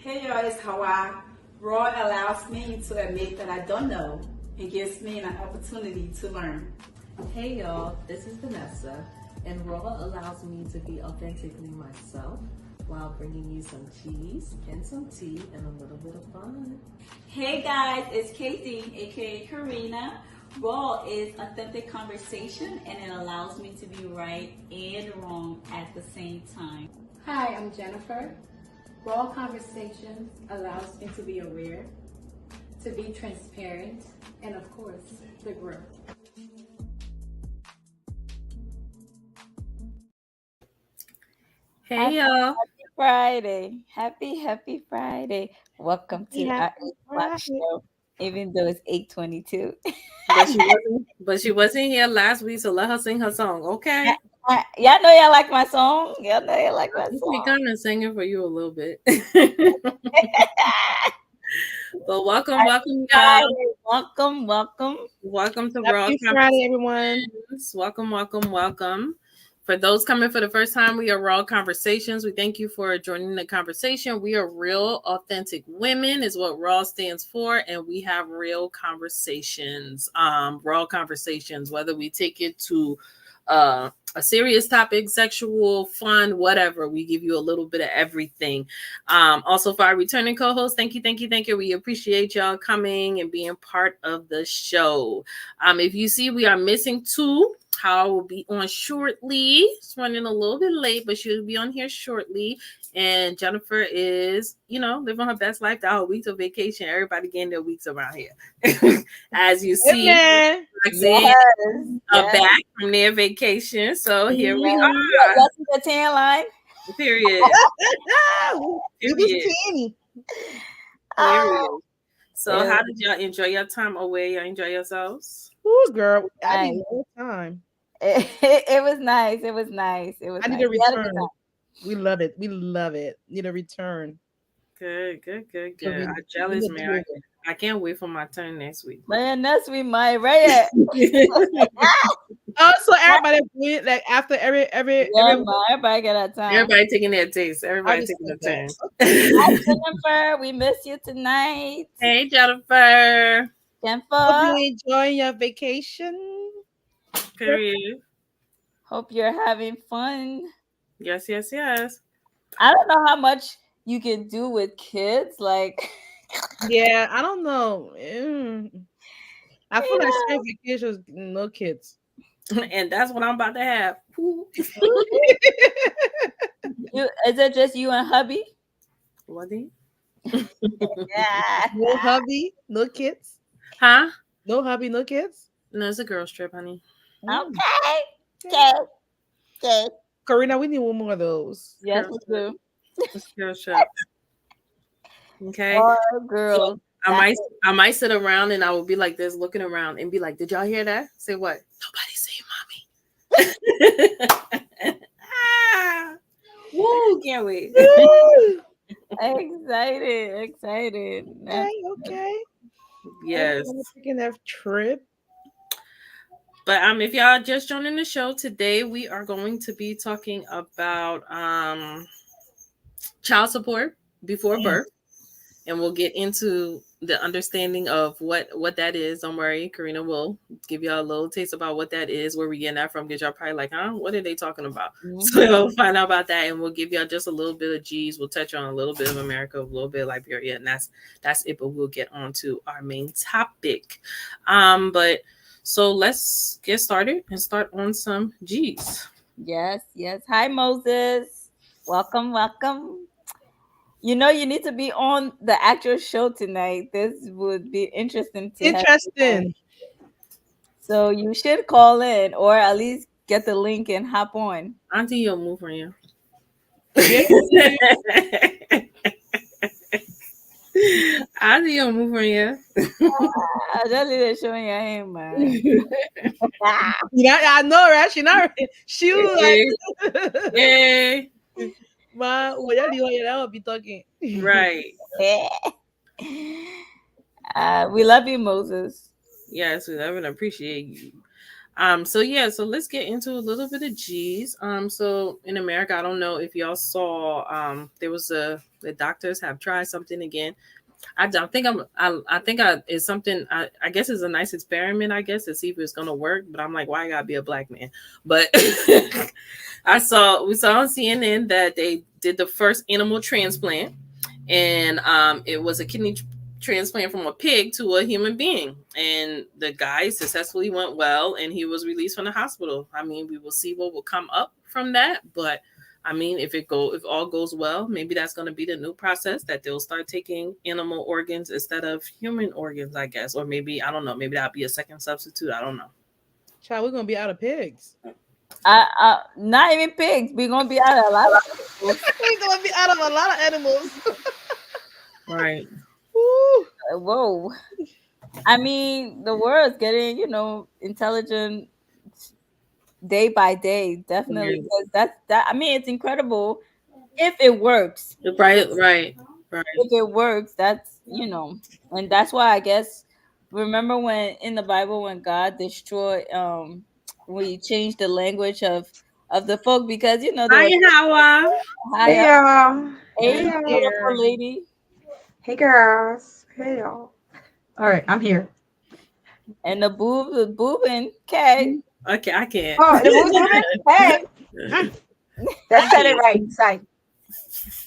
Hey y'all, it's Hawa. Raw allows me to admit that I don't know and gives me an opportunity to learn. Hey y'all, this is Vanessa, and Raw allows me to be authentically myself while bringing you some cheese and some tea and a little bit of fun. Hey guys, it's Katie, aka Karina. Raw is authentic conversation and it allows me to be right and wrong at the same time. Hi, I'm Jennifer. Raw Conversations allows me to be aware, to be transparent, and of course, to grow. Hey y'all. Friday. Happy Friday. Welcome to our 8 o'clock show, even though it's 8:22. But she wasn't here last week, so let her sing her song, okay? Y'all know y'all like my song. Y'all know y'all like my We song. kind of singing for you a little bit. But welcome, y'all. Welcome to Raw Friday, everyone. Welcome. For those coming for the first time, we are Raw Conversations. We thank you for joining the conversation. We are real, authentic women, is what Raw stands for, and we have real conversations. Raw conversations, whether we take it to a serious topic, sexual, fun, whatever. We give you a little bit of everything. Also, for our returning co-hosts, thank you. We appreciate y'all coming and being part of the show. If you see we are missing two, How will be on shortly. It's running a little bit late, but she'll be on here shortly. And Jennifer is, living her best life. That whole weeks of vacation. Everybody getting their weeks around here. As you see, Yes. back from their vacation. So here we are. Y'all see the tan line? Period. Period. So how did y'all enjoy your time away? Y'all enjoy yourselves? Ooh, girl. I need more time. It was nice. It was nice. I need a return. We love it. Need a return. Good. I'm jealous, man. I can't wait for my turn next week. Man, next week, right? So everybody like after everybody got a time. Everybody taking their taste. Everybody taking their turn. Hi, Jennifer. We miss you tonight. Hey, Jennifer. Hope you enjoying your vacation. Period. Hope you're having fun. Yes. I don't know how much you can do with kids. Like, yeah, I don't know. I feel like spring vacations, no kids. And that's what I'm about to have. Is it just you and hubby? What? Yeah. No hubby, no kids. Huh? No hubby, no kids. No, it's a girl's trip, honey. Okay. Karina, we need one more of those. Yes, we do. It's a girl's trip. Okay. Oh, girl. So I might sit around and I will be like this, looking around and be like, "Did y'all hear that?" Say what? Nobody's saying mommy. Woo! Can't wait. Excited. Okay. Yes. Taking that trip. But if y'all just joining the show today, we are going to be talking about child support before birth, and we'll get into the understanding of what that is. Don't worry, Karina will give y'all a little taste about what that is, where we getting that from, because y'all probably like, what are they talking about? Mm-hmm. So we'll find out about that, and we'll give y'all just a little bit of G's. We'll touch on a little bit of America, a little bit of Liberia, and that's it. But we'll get on to our main topic. So let's get started and start on some G's. Yes. Hi, Moses. Welcome. You need to be on the actual show tonight. This would be interesting. So you should call in or at least get the link and hop on. Auntie, you'll move on you. I think you'll move on you. I just need to show your hand, man. Yeah, I know, right? She was like, hey. Ma, that would be talking. Right. We love you, Moses. Yes, we love and appreciate you. So yeah, so let's get into a little bit of G's. So in America, I don't know if y'all saw, there was the doctors have tried something again. I think it's something, I guess it's a nice experiment, I guess, to see if it's gonna work, but I'm like, why I gotta be a black man? But we saw on CNN that they did the first animal transplant, and it was a kidney transplant from a pig to a human being, and the guy successfully went well, and he was released from the hospital. I mean, we will see what will come up from that, but I mean, if all goes well, maybe that's going to be the new process, that they'll start taking animal organs instead of human organs, I guess, or maybe I don't know, maybe that'll be a second substitute. I don't know. Child, we're gonna be out of pigs. Not even pigs. We're gonna be out of a lot of animals. We're gonna be out of a lot of animals. Right. Woo. Whoa. I mean, the world's getting, intelligent day by day, definitely. Right. Because that. I mean, it's incredible if it works. Right. If it works, that's and that's why I guess. Remember when in the Bible when God destroyed, when He changed the language of the folk because they Hi, were Hawa. high Hey up. y'all. Hey, Hey Hey y'all. beautiful there. lady, Hey girls. Hey y'all. All right, I'm here. and the boobing. Okay, Okay, I can't. Oh, the who's moving? Hey, that said it right. Side.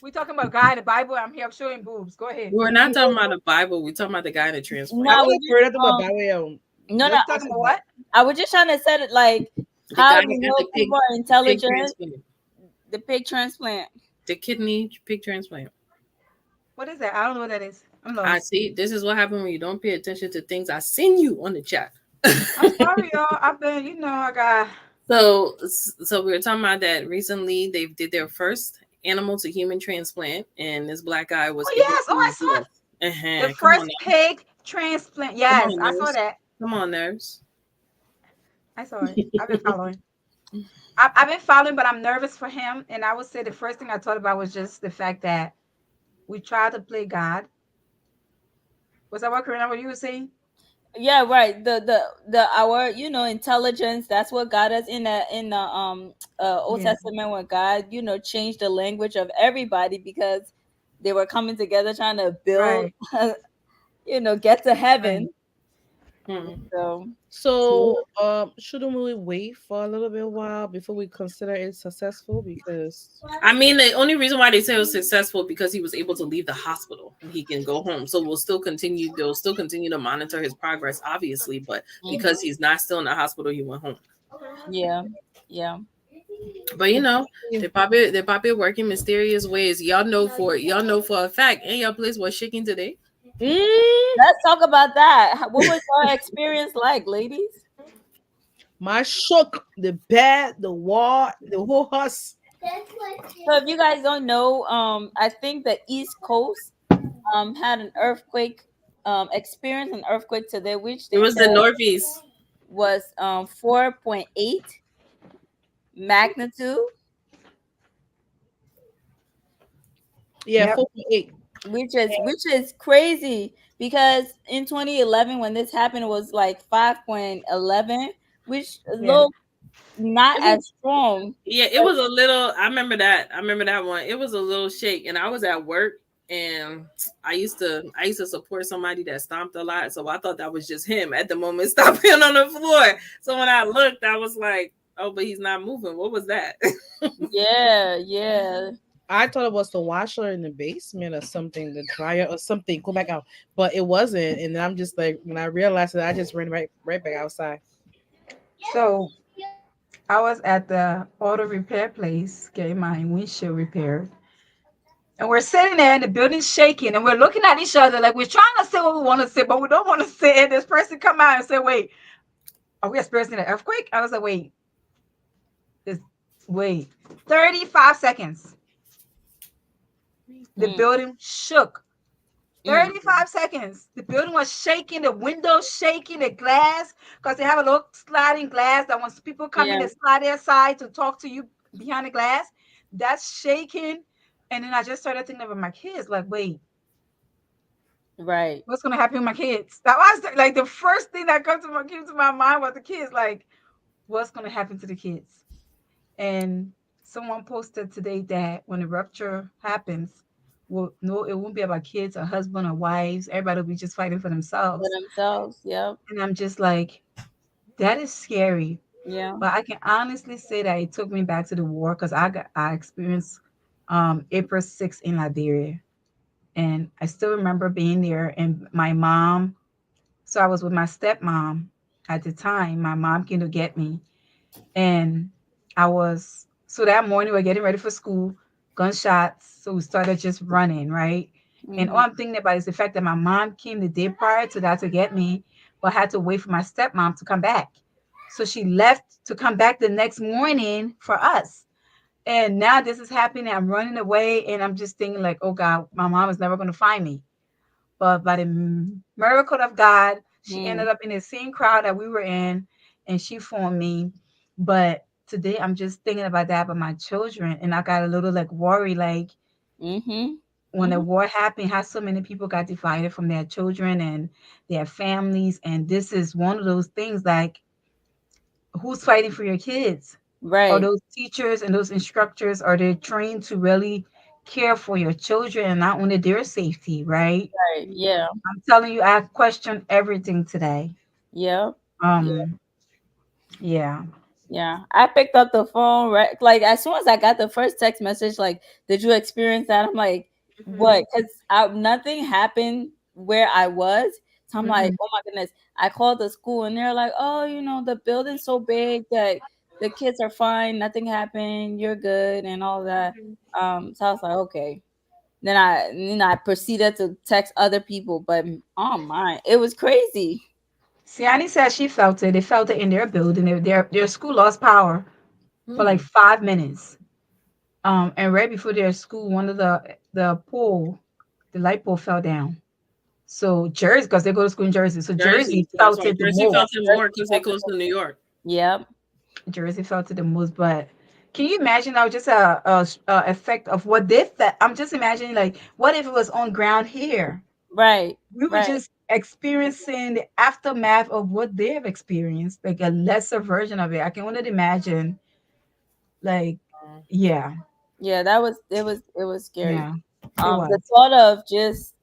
We talking about God in the Bible. I'm here. I'm showing boobs. Go ahead. We're not talking about the Bible. We're talking about the guy in the I transplant. no, want we to just hear nothing about by way of no. You let's talking talk about about what? I was just trying to set it like The how guy do you at know people are the pig intelligent? transplant. The pig transplant. The kidney pig transplant. What is that? I don't know what that is. I'm I lost. see. This is what happened when you don't pay attention to things I send you on the chat. I'm sorry, y'all. I've been, I got. So we were talking about that recently. They did their first animal to human transplant, and this black guy was Oh able yes. Oh, I to saw do it. it. The Come on first now. pig transplant. Come Yes, on, I saw nerves. that. Come on, nerves. I saw it. I've been following. I've been following, but I'm nervous for him. And I would say the first thing I thought about was just the fact that we try to play God. Was that what Karina? What you were saying? Yeah, right. The our intelligence. That's what got us in the Old Yeah. Testament when God changed the language of everybody because they were coming together trying to build Right. get to Right. heaven. Hmm. So so shouldn't we wait for a little bit while before we consider it successful? Because I mean, the only reason why they say it was successful because he was able to leave the hospital and he can go home. So we'll still continue. They'll still continue to monitor his progress, obviously, but because mhm. he's not still in the hospital, he went home. Yeah, yeah. But they probably work in mysterious ways. Y'all know for a fact. And your place was shaking today. mm, Let's talk about that. What was your experience like, ladies? my shook, the bed, the wall, the whole house. So if you guys don't know, I think the East Coast had an earthquake, experienced an earthquake today, which It they was the said Northeast. was 4.8 magnitude, Yeah, Yep. 4.8. which is crazy because in 2011 when this happened it was like 5.11, which Yeah. looked not It was as strong. Yeah, it was a little. I remember that. I remember that one. It was a little shake, and I was at work, and I used to support somebody that stomped a lot, so I thought that was just him at the moment stomping on the floor. So when I looked, I was like, "Oh, but he's not moving. What was that?" Yeah, yeah. I thought it was the washer in the basement or something, the dryer or something. Go back out, but it wasn't. And then I'm just like, when I realized it, I just ran right back outside. So I was at the auto repair place getting my windshield repaired. And we're sitting there and the building's shaking and we're looking at each other like we're trying to say what we want to say, but we don't want to say it. This person come out and say, wait, are we experiencing an earthquake? I was like, this, wait, 35 seconds. The Mm, building shook. mm. 35 seconds. The building was shaking, the windows shaking, the glass, because they have a little sliding glass that once people come in, Yeah, they slide their side to talk to you behind the glass. That's shaking. And then I just started thinking about my kids, like, wait, right. what's gonna happen with my kids? That was like the first thing that came to my mind was the kids. Like, what's going to happen to the kids. And someone posted today that when the rupture happens, well, no, it won't be about kids or husband or wives. Everybody will be just fighting for For themselves. themselves. Yep. And I'm just like, that is scary. Yeah. But I can honestly say that it took me back to the war because I experienced April 6th in Liberia. And I still remember being there and my mom. So I was with my stepmom at the time. My mom came to get me. And I was, so that morning we're getting ready for school, gunshots. So we started just running, right? And all Hmm. I'm thinking about is the fact that my mom came the day prior to that to get me, but had to wait for my stepmom to come back. So she left to come back the next morning for us. And now this is happening. I'm running away and I'm just thinking like, oh God, my mom is never going to find me. But by the miracle of God, she ended up in the same crowd that we were in, and she phoned me. But today, I'm just thinking about that, about my children, and I got a little like worry, like Hmm. when the war happened, how so many people got divided from their children and their families, and this is one of those things like who's fighting for your kids? Are Right. those teachers and those instructors are they trained to really care for your children and not only their safety, right? Right. Yeah. I'm telling you, I questioned everything today. Yep. Yeah. Um, yeah. Yeah, I picked up the phone right like as soon as I got the first text message. Like, did you experience that? I'm like, Hmm. what? Because nothing happened where I was. So I'm like, Hmm. oh my goodness. I called the school and they're like, oh, the building's so big that the kids are fine. Nothing happened. You're good and all that. So I was like, okay. Then I proceeded to text other people, but oh my, it was crazy. Siani said she felt it. They felt it in their building. Their school lost power for like Hmm. 5 minutes. And right before their school, one of the pole, the light pole fell down. So Jersey, because they go to school in Jersey, so Jersey. Jersey So that's felt why it the Jersey felt most. it more because they close to New York. Yep. Jersey felt it the most. But can you imagine now just a effect of what they felt? I'm just imagining like, what if it was on ground here? Right. We were Right. just experiencing the aftermath of what they have experienced, like a lesser version of it. I can only imagine, like, yeah, Yeah, it was scary. yeah, it The was. thought of just,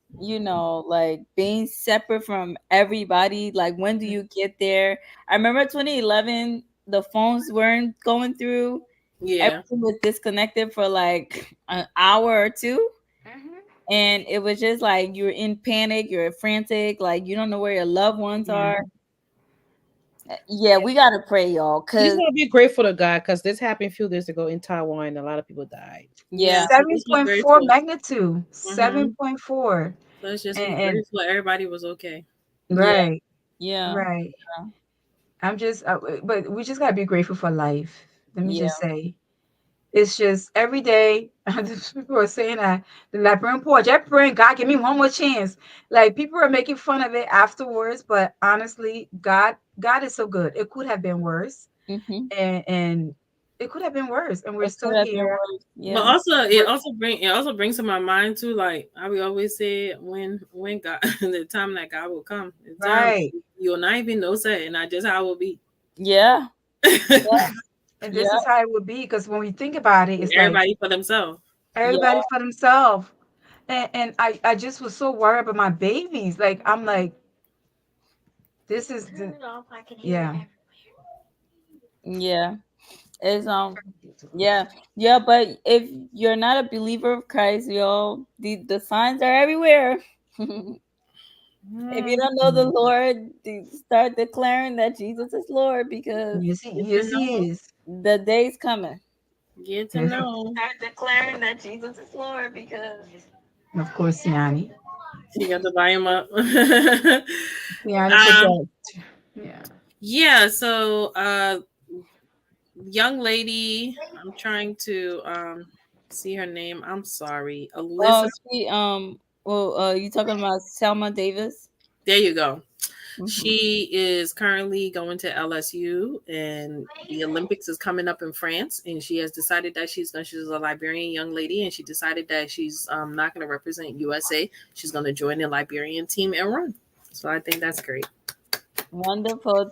like being separate from everybody, like when do you get there? I remember 2011, the phones weren't going through. Yeah. Everything was disconnected for like an hour or two. Mhm. And it was just like you're in panic, you're frantic, like you don't know where your loved ones Yeah, are. Yeah, we gotta pray, y'all. We just Cause want to be grateful to God because this happened a few days ago in Taiwan and a lot of people died. yeah, Yeah. So seven just be point four grateful. magnitude, Mm-hmm. 7.4, Let's just be and grateful everybody was okay. yeah, right, yeah, right. I'm just, but we just gotta be grateful for life. Let me just yeah. say, it's just every day. People are saying that the Liberian porch. I'm praying God give me one more chance. Like people are making fun of it afterwards, but honestly, God is so good. It could have been worse, Mm-hmm. and it could have been worse, and we're It still could have been here. worse. But Yeah. also We're, it also brings to my mind too, like I will always say when God the time that God will come, the time right, you'll not even know that, and I just how it will be. Yeah. and this Yeah. is how it would be because when we think about it, it's like Everybody for themselves. Yeah. everybody for themselves. And I just was so worried about my babies. Like I'm like, this is the yeah. Yeah. It's yeah. Yeah, but if you're not a believer of Christ, the signs are everywhere. If you don't know the Mhm. Lord, start declaring that Jesus is Lord because Get to Yes, know. he is. the day's coming. Get to Yes, know. Start declaring that Jesus is Lord because of course, Siani. She got the volume up. Siani put um, that. Yeah. yeah, so young lady, I'm trying to see her name. I'm sorry. oh Alyssa. she well you talking about Selma Davis? There you go. Hmm. She is currently going to LSU, and the Olympics is coming up in France. And she has decided that she's a Liberian young lady, and she decided that she's not going to represent USA. She's going to join the Liberian team and run. So I think that's great. Wonderful.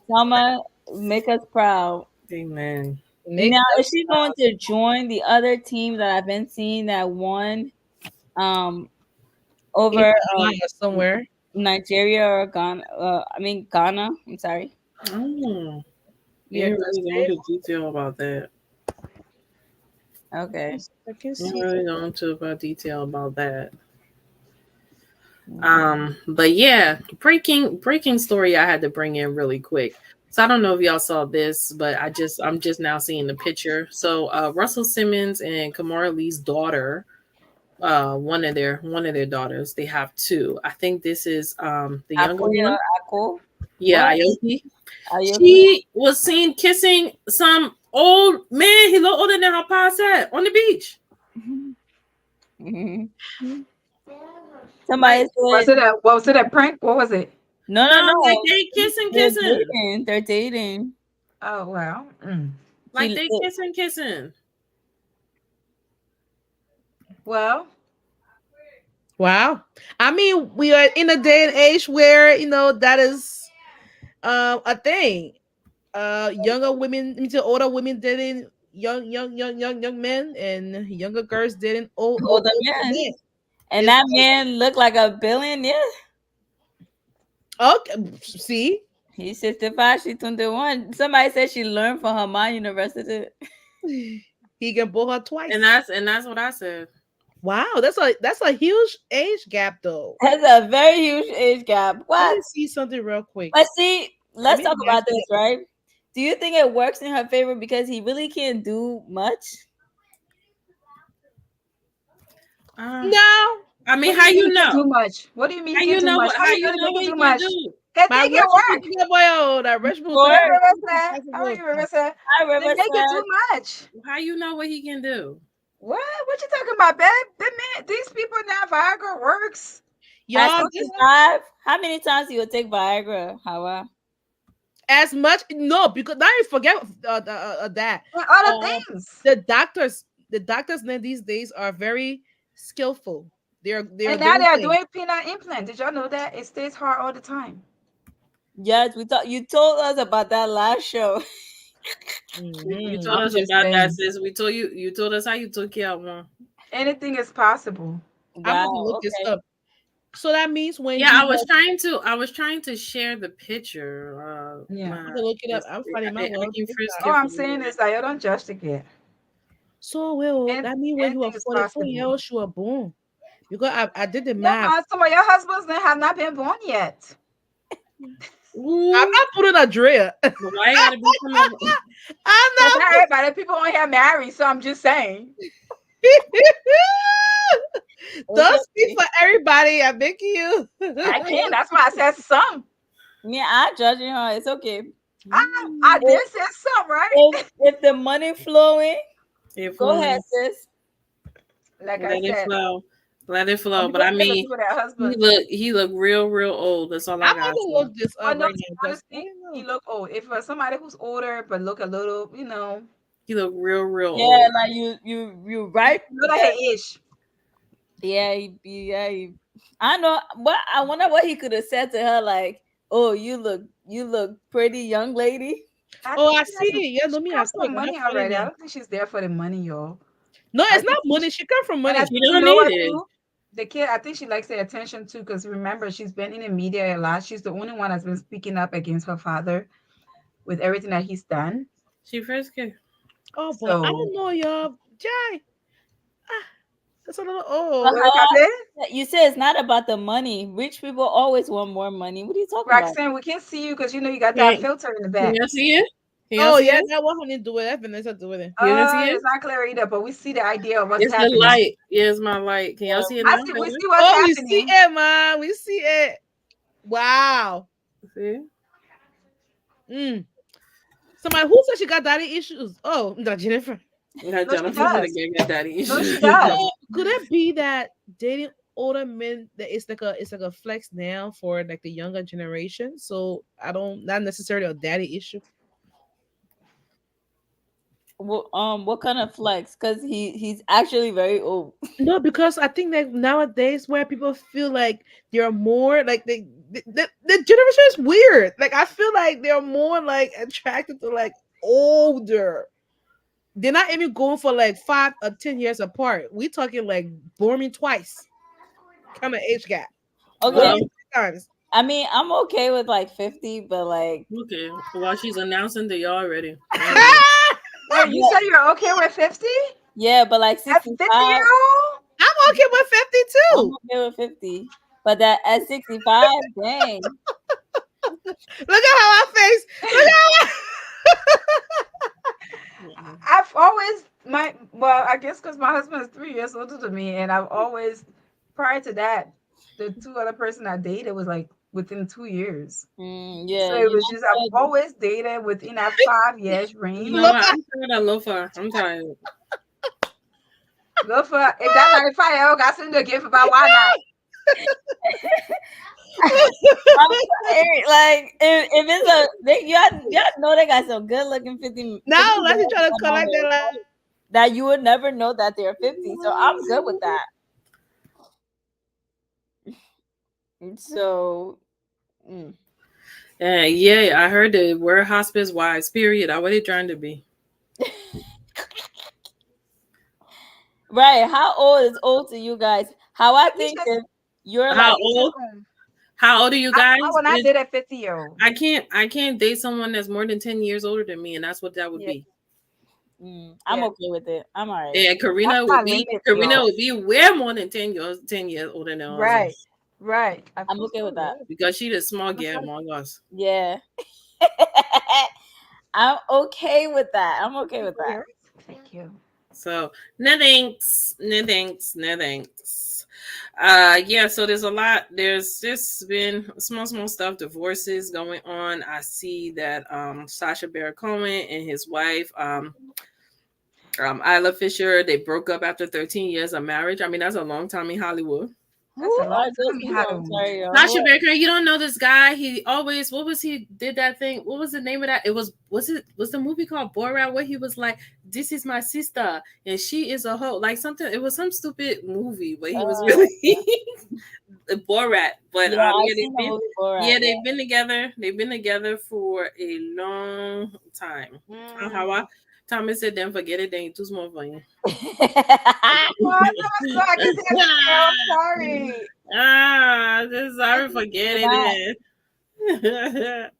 Selma. Make us proud. Amen. Make Now, is us she going to join the other team that I've been seeing that won um in over somewhere. Nigeria or Ghana? I mean Ghana. I'm sorry. Oh, they Yeah, didn't because really go into detail about that. Okay. I can They didn't see. really go into about detail about that. Mm. But yeah, breaking story I had to bring in really quick. So I don't know if y'all saw this, but I'm just now seeing the picture. So Russell Simmons and Kamara Lee's daughter, one of their daughters, they have two. I think this is the younger Akoya, one. Ako. Yeah, What? Aoki. Ayoki? She was seen kissing some old man. He looked older than her pa said on the beach. Mhm. Like Somebody said, Was it a prank? What was it? no, no, no, like no. they kissing, They're kissing. dating. They're dating. Oh well. She, Like they kissing, kissing. Well, Wow. I mean, we are in a day and age where that is a thing. Younger women, I mean, older women dating young men, and younger girls dating older older man. men. And It's that man looked like a billionaire. okay. See, He's 65, she's 21. Somebody said she learned from her mom university. he can pull her twice. And that's what I said. Wow, that's a huge age gap though. That's a very huge age gap. Let What? me see something real quick. But see, Let let's me talk match about this, it. right? Do you think it works in her favor because he really can't do much? No, I mean, what do how you mean you he can know? do much? What do you mean How he can you do know much? what? How How you you know he know can what do he can much? do? Cause my make it rich work. boy, oh, that rich Of people How think you course. reverse it's that? How possible. you reverse that? I Then remember make it said, too much. How you know what he can do? What? What you talking about, babe? The man, these people now Viagra works. at Y'all, this 65, how many times you would take Viagra, Hawa? as much no because now you forget that And other uh, things. the doctors now these days are very skillful. They're And now they doing are things. doing peanut implant. Did y'all know that? It stays hard all the time. Yes, we thought you told us about that last show. You Mhm. told I'm us just about that, saying. sis. We told you. You told us how you took care of one. Anything is possible. I'm Wow, going to look this okay. up. So that means when Yeah, he I was was trying to. I was trying to share the picture. Yeah. I'm gonna look it up. I'm finding my I world can first All get I'm from saying there. is that you don't judge the kid. so well And that means when he anything was is 44 possible. years old she was born because I did the Yeah, math. but some of your husbands they have not been born yet. I'm Ooh, not putting a drill. but why you gotta be some of? I'm Because not not everybody, people on here married, so I'm just saying. It's don't speak okay. for everybody. I'm making you. I can. That's why I said some. Me, I'm judging her. It's okay. I If did say some, right? if the money flowing, If go ahead, one, sis. Like I let it said, flow, let it some flow. But people I stay with mean, people, their husbands. he look real old. That's all I I'm gotta gonna say. look this Well, up no, right now because I honestly, don't he know. look old. If somebody who's older but look a little, He look real Yeah, old. like you you right. know that he age. Yeah, I know, but I wonder what he could have said to her, like, "Oh, you look pretty, young lady." I Oh, think I see it. Yeah, she no, me, I has quick. some I'm not money funny already. I now. don't think she's there for the money, y'all. No, I it's not think money. She come from and I money. She think you don't know need what it. too? The kid, I think she likes the attention too, because remember, she's been in the media a lot. She's the only one that's been speaking up against her father with everything that he's done. She first kid. Oh boy, I So, don't know, y'all. Jai, ah, that's a little But old. what did I say? you say it's not about the money. Rich people always want more money. What are you talking about? Roxanne, we can't see you because you got that Can, filter in the can back. you see it? Can you Oh see yeah, it? that what honey do with that. Vanessa do with it. You don't see it? It's not clear either, but we see the idea of what's It's the happening. light. Yeah, it's my light. Can y'all see it I now? see, we Baby? see what's Oh, we see happening. it, man. We see it. Wow. See? Mm. Somebody who said she got daddy issues? Oh, no, Jennifer. Got No, she Jennifer for the does. gang got daddy No, she issues. does. So could it be that dating older men that it's like a flex now for like the younger generation? So I don't not necessarily a daddy issue. What kind of flex? Because he's actually very old. No, because I think that nowadays where people feel like they're more like the generation is weird. Like I feel like they're more like attracted to like older. They're not even going for like 5 or 10 years apart. We talking like born me twice kind of age gap. Okay, Born Well, me 3 times. I mean, I'm okay with like 50, but like, okay. Well, she's announcing that y'all already. All right. Wait, you but said you're okay with 50? yeah, but like At 50 year 65, old? I'm okay with 50 I'm too. okay with 50. But that at 65, dang. Look at how I face. Look at Mm-mm. I've always well, I guess because my husband is 3 years older than me, and I've always prior to that, the two other person I dated was like within 2 years. Yeah, So it you was just I've know. always dated within that 5 years You how know range. what? Lofa. I'm tired of Lofa. I'm tired. Go for if that 95 year old got something to give about why not? Like if it's a y'all know they got some good looking 50 Now let's year olds try to out collect here that. Like, that you would never know that they're 50. So I'm good with that. So mm. Yeah, I heard that we're hospice wives. Period. I what they trying to be. Right, how old is old to you guys? How I Each think is if you're How like each his old? own. How old are you I guys? will not date a 50-year-old. I can't date someone that's more than 10 years older than me, and that's what that would Yeah, be. I'm yeah. okay with it. I'm all right. Yeah, That's my limit, Karina y'all. would be way more than 10 years older than us Right. Right. I I'm feel okay so with that. good. because she the small I'm girl excited. among us. Yeah. I'm okay with that. I'm okay Thank with you, that. yours. Thank you. So no thanks, no thanks, no thanks. Yeah, so there's a lot. There's just been small stuff, divorces going on. I see that Sasha Baron Cohen and his wife Isla Fisher, they broke up after 13 years of marriage. I mean, that's a long time in Hollywood. That's Who a long are those time in people? I'm Hollywood. sorry, y'all. Sasha Baron, you don't know this guy. He always, what was he did that thing? What was the name of that? Was the movie called Borat where he was like, "This is my sister and she is a hoe," like something. It was some stupid movie where he was really Borat. But Yeah, I've yeah, seen the movie Borat. they've been together. They've been together for a long time. How Mm. Thomas said, "Then forget it. Then you too small for you." Yeah. Oh, that was so I can take a picture. I'm sorry. Just I sorry can for You're not. getting it.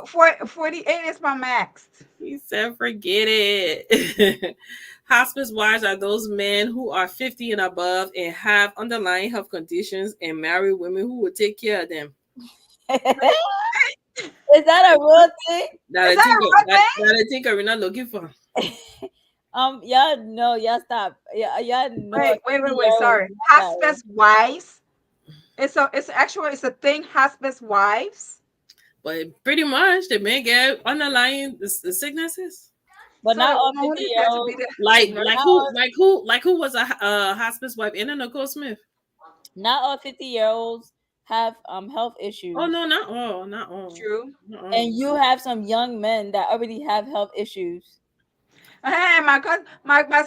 for 48 is my max. He said, forget it. Hospice wives are those men who are 50 and above and have underlying health conditions and marry women who will take care of them. Is that a real thing? That Is I that think a real thing? that I think we're not looking for. Y'all know, y'all stop. Yeah, y'all know a Wait. 50-year-old Sorry. is not that old. Hospice wives. It's a thing. Hospice wives. But pretty much the men get underlying sicknesses. But So not the all woman who 50 is year there to be olds. the nurse. Like who was a hospice wife? Anna Nicole Smith. Not all 50-year-olds have health Oh issues. no, not all, not all, True. not all. And you have some young men that already have health issues. Hey, my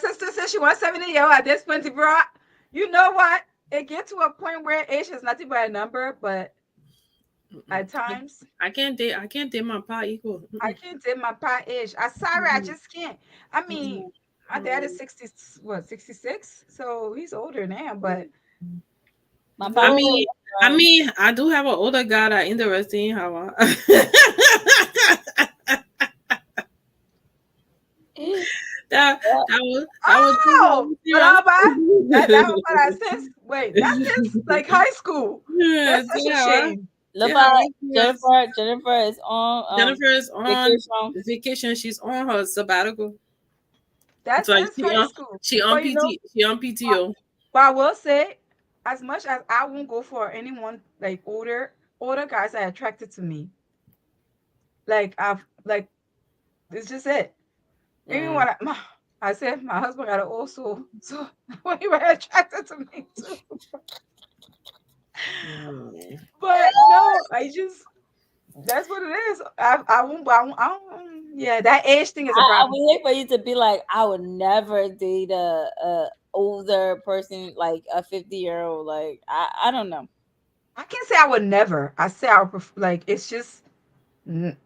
sister says she wants 70-year-old at this point, bro. You know what? It gets to a point where age is nothing but a number, but Mm-mm. at times I can't date my pa equal. I Mm-mm. can't take my pa age. I'm sorry, I Mm-mm. just can't. I mean, Mm-mm. my dad is 60, what, 66? So he's older now, but My I papa no. mean, was young. I do have an older guy that interested in how. That was Oh, serious. Alaba, that was what I since. Wait, that's since like high school. Yeah, That's such a shame. see how Look, serious. Jennifer is on Jennifer is on vacation. vacation. She's on her sabbatical. That's It's like since high school. But she on but, PTO. but I will say, as much as I won't go for anyone like older guys are attracted to me. Like I've like it's just it. Even Mm. when I said my husband got an old soul, so when he was attracted to me too. Mm. But no, I just That's what it is. Yeah, that age thing is a I problem. would hate for you to be like, I would never date a older person, like a 50-year-old. Like I don't know. I can't say I would never. I say I would like it's just mm,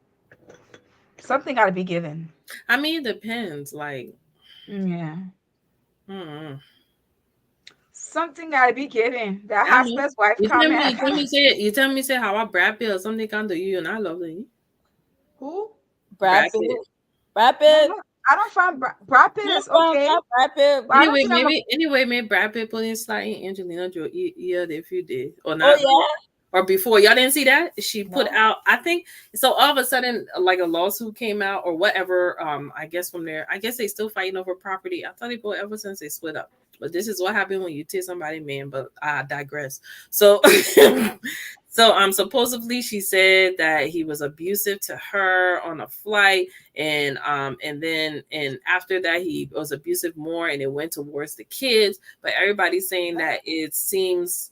something got to be given. I mean, it depends. Like, Yeah, mm-mm. something got to be given. That I know. hospice wife comment. You tell me, say how I Brad Pitt or something can do you, and I love you. Who? Brad Brad Pitt, Pitt. Brad No, Pitt, no, I don't find Brad Pitt not is from okay, not Brad Pitt. but I don't think I'm a. Anyway, maybe Brad Pitt put in slightly Angelina Jolie ear if you did or Oh not. yeah, Or before y'all didn't see that she put No. out, I think so, all of a sudden like a lawsuit came out or whatever. I guess from there, I guess they still fighting over property. I thought they both ever since they split up, but this is what happened when you tear somebody, man. But I digress. So so supposedly she said that he was abusive to her on a flight, and then and after that he was abusive more, and it went towards the kids. But everybody's saying that it seems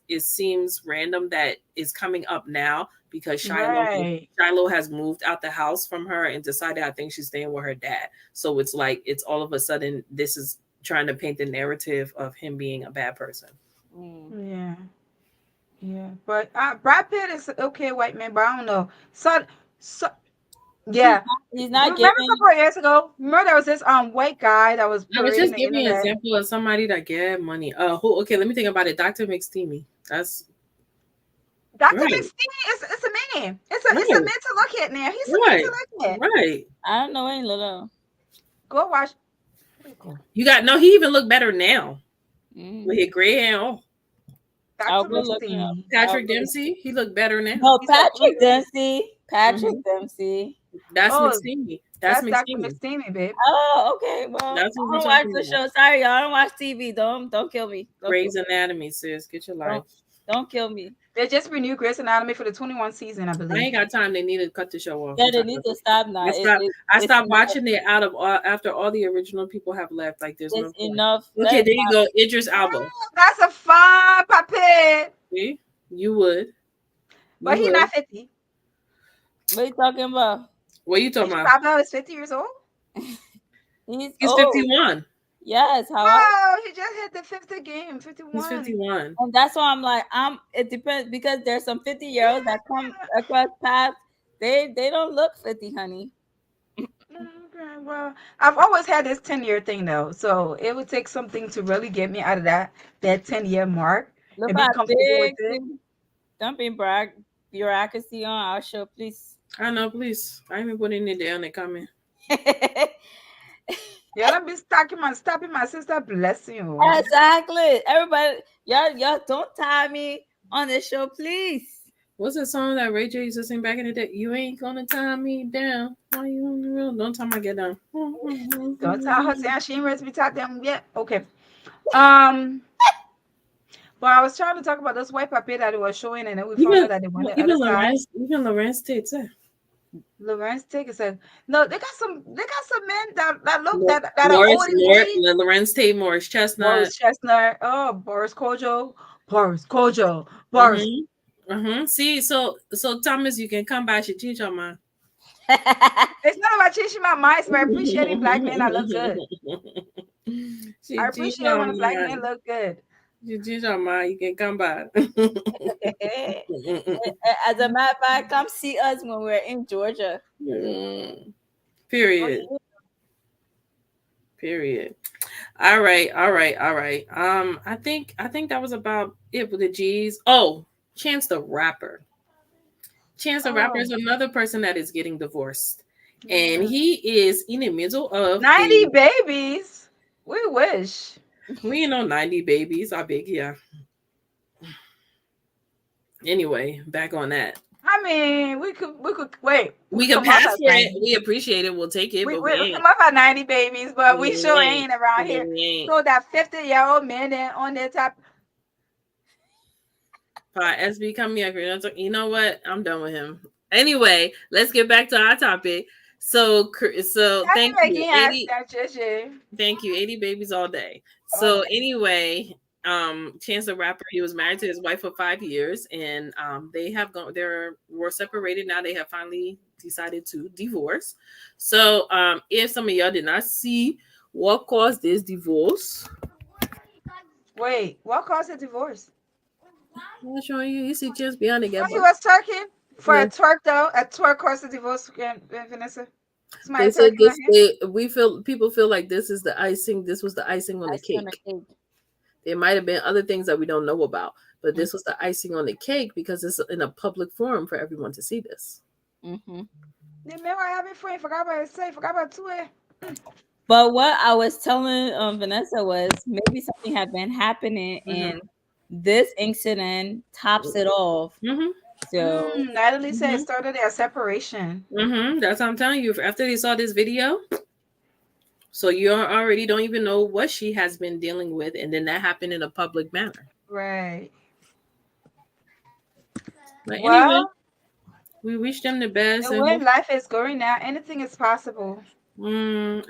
random that is coming up now because Right, Shiloh has moved out the house from her and decided I think she's staying with her dad. So it's like it's all of a sudden this is trying to paint the narrative of him being a bad person. mm. yeah, yeah. But Brad Pitt is okay white man, but I don't know. So yeah. He's You not remember a giving. couple of years ago? Remember there was this white guy that was I was parading just the giving you an internet. example of somebody that get money. Who? Okay, let me think about it. Dr. McSteamy. That's Dr. right, McSteamy is it's a man. It's a right, man to look at now. He's a man right, to look at. right. I don't know any little. Go watch. Where you go? You got no. He even look better now with Mm. his gray hair. Oh, I'll Dr. go look him up. McSteamy. I'll Patrick go. Dempsey. He look better now. No, He's a Patrick Dempsey. Patrick Hmm. Dempsey. That's oh, McSteamy. That's that's Dr. McSteamy. McSteamy, babe. Oh, okay. Well, That's what I we're don't watch talking the about. show. Sorry, y'all. I don't watch TV. Don't kill me. Don't kill Grey's me. Anatomy, sis. Get your life. Don't don't kill me. They just renewed Grey's Anatomy for the 21 season, I I believe. ain't got time. They need to cut the show off. Yeah, I'm they tired need of to it. stop now. I It's stopped enough. watching it out of after all the original people have left. Like there's no It's point. enough. Okay, Let there you go. Idris Alba. That's a fine puppet. See, you would, But you he's would. not 50. what you talking about? What you talking Idris about? Elba is 50 years old. He's He's old. 51. Yes, how I Oh, he just hit the 50 game, He's 51. 51. and that's why I'm like, it depends because there's some 50-year-olds that come across paths. They don't look 50, honey. Okay, well, I've always had this 10-year thing though, so it would take something to really get me out of that 10-year mark Look and be how comfortable with big it. dumping bureaucracy on our show, please. I know, please. I ain't even putting it down and coming. Yeah, let me stopping my sister. Bless you. Exactly. Everybody, y'all don't tie me on this show, please. What's that song that Ray J used to sing back in the day? You ain't gonna tie me down. Why you on the road? Don't time I get down. Don't tell her saying she ain't ready to be taught them yet. Okay. Um, well, I was trying to talk about those white paper that they were showing, and then we found out that they went the other side. Even Lorenz takes it. Lawrence Tate said, "No, they got some men that look that are Morris, old in age. Lorenz Tate, Morris Chestnut. Boris Chestnut, oh Boris Kojo, Boris. See, so Thomas, you can come back. She change your mind. It's not about changing my mind. It's about appreciating black men that look good. She I change appreciate your when a black man mind. look good. She change your mind. You can come back. As a matter of fact, come see us when we're in Georgia. Period. Period. All right. I think that was about it with the G's. Oh, Chance the Rapper. Chance the Rapper is another person that is getting divorced. And he is in the middle of 90 babies. We wish. We ain't no 90 babies. I beg yeah. Anyway, back on that. I mean, we could wait. We can pass for it. We appreciate it. We'll take it, We but we ain't. come up at 90 babies, but we sure ain't around Yeah, here. we ain't. So that 50-year-old man on their top. SB coming here. You know what? I'm done with him. Anyway, let's get back to our topic. So thank you. 80, thank you. 80 babies all day. So anyway, Chance the Rapper, he was married to his wife for 5 years, and they have gone. Were separated now. They have finally decided to divorce. So, if some of y'all did not see what caused this divorce, Wait, what caused the divorce? I'm not showing you. You see Chance behind the Oh, get, he but was twerking for a yeah, twerk though. A twerk caused the divorce, Vanessa. they Somebody said twerking on this. him. We feel people feel like this is the icing. This was the icing on the Icing on the cake. cake. There might have been other things that we don't know about, but Mm, this was the icing on the cake because it's in a public forum for everyone to see this. mm-hmm. The man were having fun. Forgot about his say. Forgot about two. But what I was telling Vanessa was maybe something had been happening, and Mm-hmm. this incident tops it off. Mm-hmm. So, Natalie said it Mm-hmm. started their separation. Mm-hmm. That's what I'm telling you. After they saw this video, so you already don't even know what she has been dealing with, and then that happened in a public manner. Right. But anyway, Well, we wish them the best, the and way hope life is going now, anything is possible.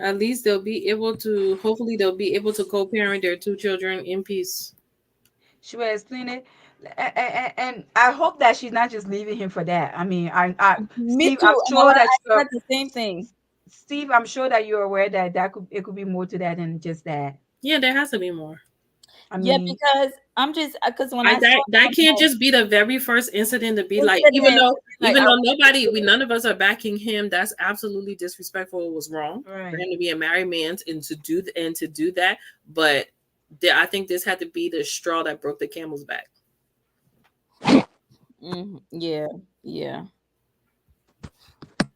at least they'll be able to. Hopefully, they'll be able to co-parent their two children in peace. She will explain it. And I hope that she's not just leaving him for that. I mean, me Steve, too. I'm And sure that I you're, said the same thing. Steve, I'm sure that you're aware that it could be more to that than just that. Yeah, there has to be more. I Yeah, mean, because I'm just because when I I saw that him can't just be the very first incident to be like, incident, like even I though want nobody, to we none of us are backing him. That's absolutely disrespectful. It was wrong for right. him to be a married man and to do that. But I think this had to be the straw that broke the camel's back. yeah, yeah.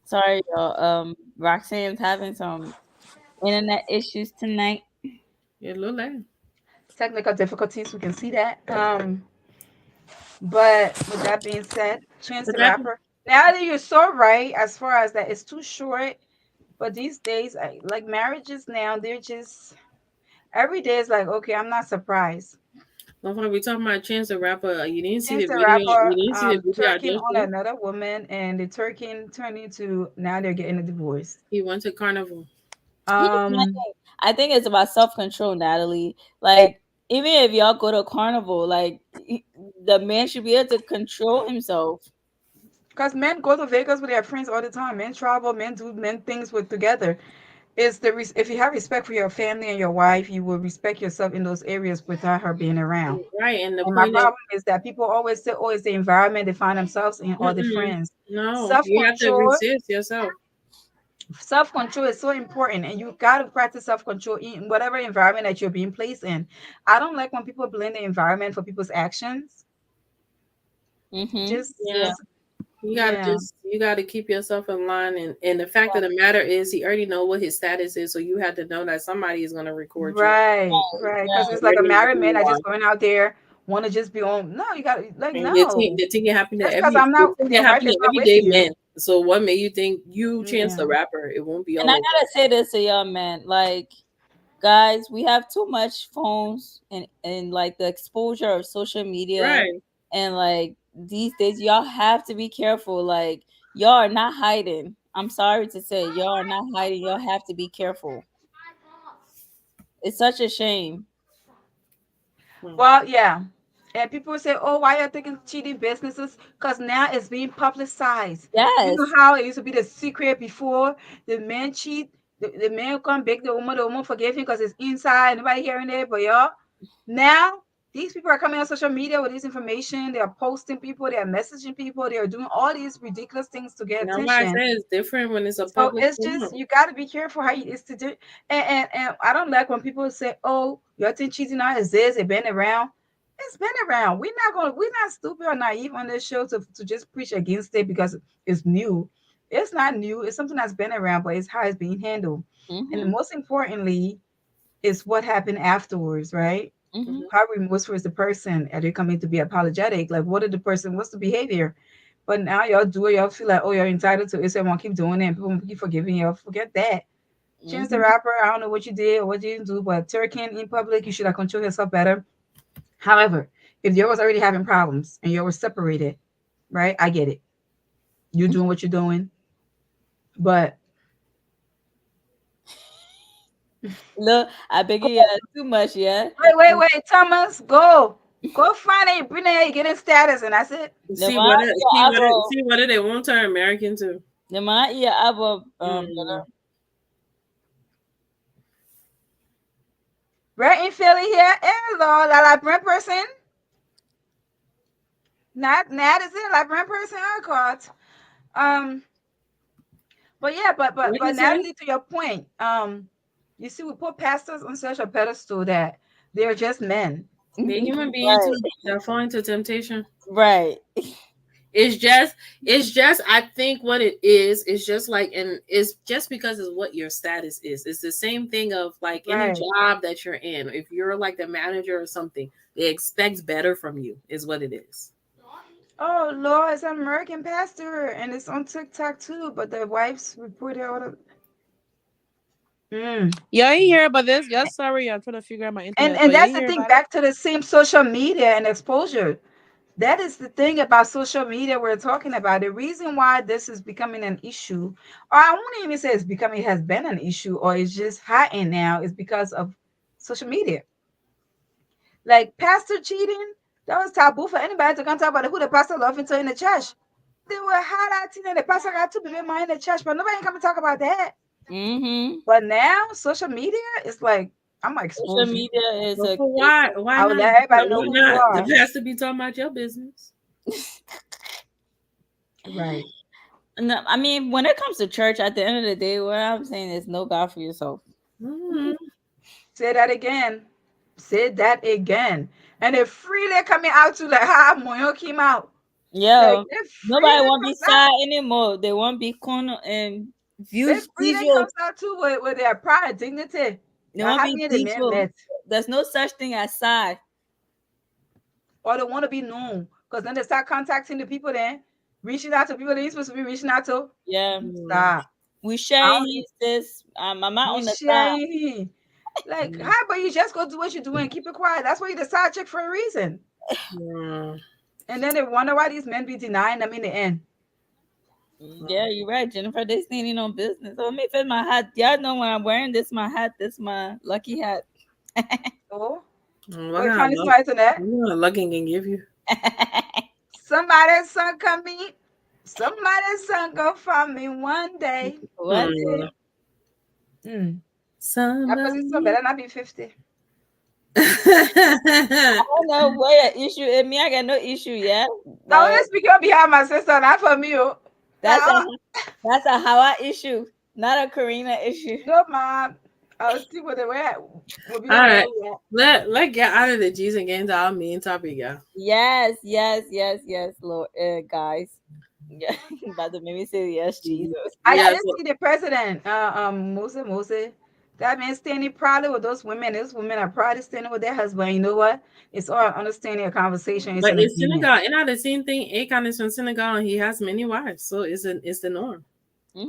Sorry, y'all. Roxanne's having some internet issues tonight. Yeah, Lola. Technical difficulties, we can see that. But with that being said, Chance But the that Rapper. Now that you're so right, as far as that, it's too short. But these days, like marriages now, they're just every day is like, okay, I'm not surprised. no fun. We talking about Chance the Rapper. You didn't see Chance the the video. You Rapper, didn't see the video I twerking just on showed. another woman, and the twerking turned into now they're getting a divorce. He went to carnival. Here's my Um, thing. I think it's about self control, Natalie. Like, even if y'all go to carnival, like the man should be able to control himself. because men go to Vegas with their friends all the time. Men travel, men do men things with together. Is if you have respect for your family and your wife, you will respect yourself in those areas without her being around. Right, and the And my point is, problem is that people always say, "Oh, it's the environment they find themselves in, or the mm-mm, friends." no, Self you have to control, resist yourself. self control is so important, and you got to practice self control in whatever environment that you're being placed in. I don't like when people blame the environment for people's actions. Just, Yeah. Yeah. yeah, You gotta keep yourself in line, and the fact of the matter is he already know what his status is, so you had to know that somebody is gonna record you right, right. Because Yeah. it's like a already know married who man you that are. just going out there want to just be on. No, you got to like And no. the thing happened to Just because I'm the not, thing that your wife happened is to not with everyday you. men. So what made you think you Chance the Yeah. Rapper? It won't be And all I over. gotta say this to y'all, man. Like, guys, we have too much phones and like the exposure of social media, Right. and like these days, y'all have to be careful. Like, y'all are not hiding. I'm sorry to say, y'all are not hiding. Y'all have to be careful. It's such a shame. Hmm. Well, yeah. And people say, oh, why are you taking cheating businesses? Because now it's being publicized. You know Yes. how it used to be the secret before the man cheat, the man come beg the woman forgive him because it's inside, nobody hearing it, but y'all. Now, these people are coming on social media with this information. They are posting people, they are messaging people, they are doing all these ridiculous things to get Now why I attention. say it's different when it's a So public it's just forum. you got to be careful how you it's to do. And I don't like when people say, "Oh, your thing cheating on is this. It been around." It's been around. We're not stupid or naive on this show to just preach against it because it's new. It's not new. It's something that's been around, but it's how it's being handled. And Mhm. most importantly, is what happened afterwards, right? Mhm. Mhm. How remorseful is the person? Are they coming to be apologetic? Like, what did the person? What's the behavior? But now y'all do it. Y'all feel like, oh, you're entitled to it. So everyone keep doing it. And people keep forgiving you. Forget that. Chance the Mhm. Rapper, I don't know what you did or what you didn't do, but twerking in public, you should have controlled yourself better. However, if you was already having problems and you were separated, right? I get it. You're doing what you're doing. But Look, I beg you, yeah, too much, yeah. Wait, Thomas, go find it, bring it here, get in status, and that's it. The man, yeah, abo, see what they won't turn American to. the man, yeah, abo, Mm. We're in Philly here. Hello, la brand person. Not is it la brand person I caught. Um, but yeah, What but you say? Natalie, to your point, you see, we put pastors on such a pedestal that they're just men. They're human beings right, too. They're falling to temptation. right. It's just, I think what it is just like, and it's just because it's what your status is. It's the same thing of like any Right. job that you're in. If you're like the manager or something, they expect better from you, is what it is. Oh Lord, it's an American pastor, and it's on TikTok too. But the wives reported all the. Mm. You ain't hear about this? Yes, sorry, I'm trying to figure out my internet, And but you that's ain't the hear thing. about it? Back to the same social media and exposure. That is the thing about social media we're talking about. The reason why this is becoming an issue, or I won't even say it's becoming, it has been an issue, or it's just heightened now, is because of social media. Like pastor cheating, that was taboo for anybody to come talk about who the pastor loved into in the church. They were highlighting that the pastor got two people in the church, but nobody come to talk about that. Mm-hmm. But now social media is like, I'm gonna Social expose you. media is But a for is why I will not? let everybody know Why who you not? The are. pastor be talking about your business. Right. no, I mean, when it comes to church, at the end of the day, what I'm saying is know God for yourself. Mm-hmm. Say that again. Say that again. And they freely coming out to like how Moyo came out. Like Yeah, they nobody freely won't be comes out. sad anymore. They won't be corner and They views freely visual. comes out too with their pride, dignity. They That won't have be me and the man peaceful. met. There's no such thing as sad. Or they want to be known. Because then they start contacting the people then, reaching out to people they're supposed to be reaching out to. Yeah, Stop. we I sharing don't need his this. I'm not we on the side. sharing. Like, how about you just go do what you're doing, keep it quiet? That's why you're the side chick for a reason. Yeah. And then they wonder why these men be denying them in the end. Yeah, you're right, Jennifer. They standing on business. So let me fit my hat. Y'all know when I'm wearing this, my hat. This my lucky hat. Oh, What what kind of funny luck? spice in that? What kind of luck can give you? Somebody's son come me. Somebody's son go from me one day. One One Hmm. day. day. Mm. That position Somebody. better not be 50. I don't know what the issue is. Me, I got no issue yet. I But only speak on behalf of my sister, not for me. Oh. that's a Now, that's a Hawa issue, not a Karina issue. no, mom. I'll see what the way will be All on right. where Let get out of the G's and get into our main topic, yeah. Yes, yes, yes, yes, Lord, guys. Yeah, about to make me say yes, Jesus. I Yeah. did So, see the president, Mose. That man standing proudly with those women. Those women are proudly standing with their husband. You know what? It's all understanding a conversation. It's but an in agreement. Senegal, not the same thing. Akon is from Senegal and he has many wives, so it's the norm. Hmm.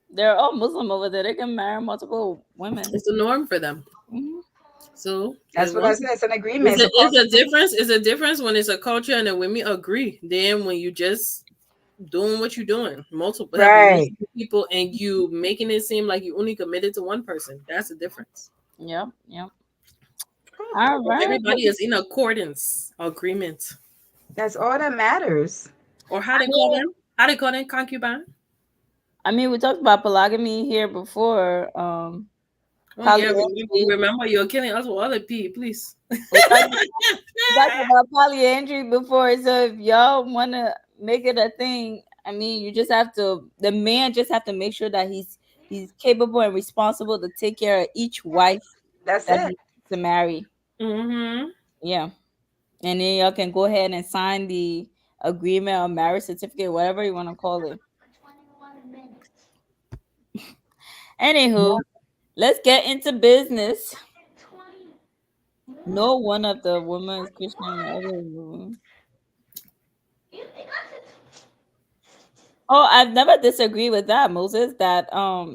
They're all Muslim over there. They can marry multiple women. It's the norm for them. Hmm. So That's what I said. It's an agreement. it's It's a a culture. difference. It's a difference when it's a culture and the women agree. Then when you just doing what you're doing, multiple having Right. multiple people, and you making it seem like you only committed to one person. That's the difference. Yep, yep. All right. Everybody is in accordance, agreement, That's all that matters. or how I they call mean, them? How they call them? Concubine. we talked about polygamy here before. Oh yeah, Polyandry. remember you're killing us with other P, please. We talked about polyandry before. So if y'all want to make it a thing, you just have to. The man just have to make sure that he's capable and responsible to take care of each wife That's that it. he to marry. Mm-hmm. Yeah, and then y'all can go ahead and sign the agreement or marriage certificate, whatever you want to call it. Anywho, let's get into business. No one of the women is Christian. The other woman. Oh, I've never disagreed with that, Moses. That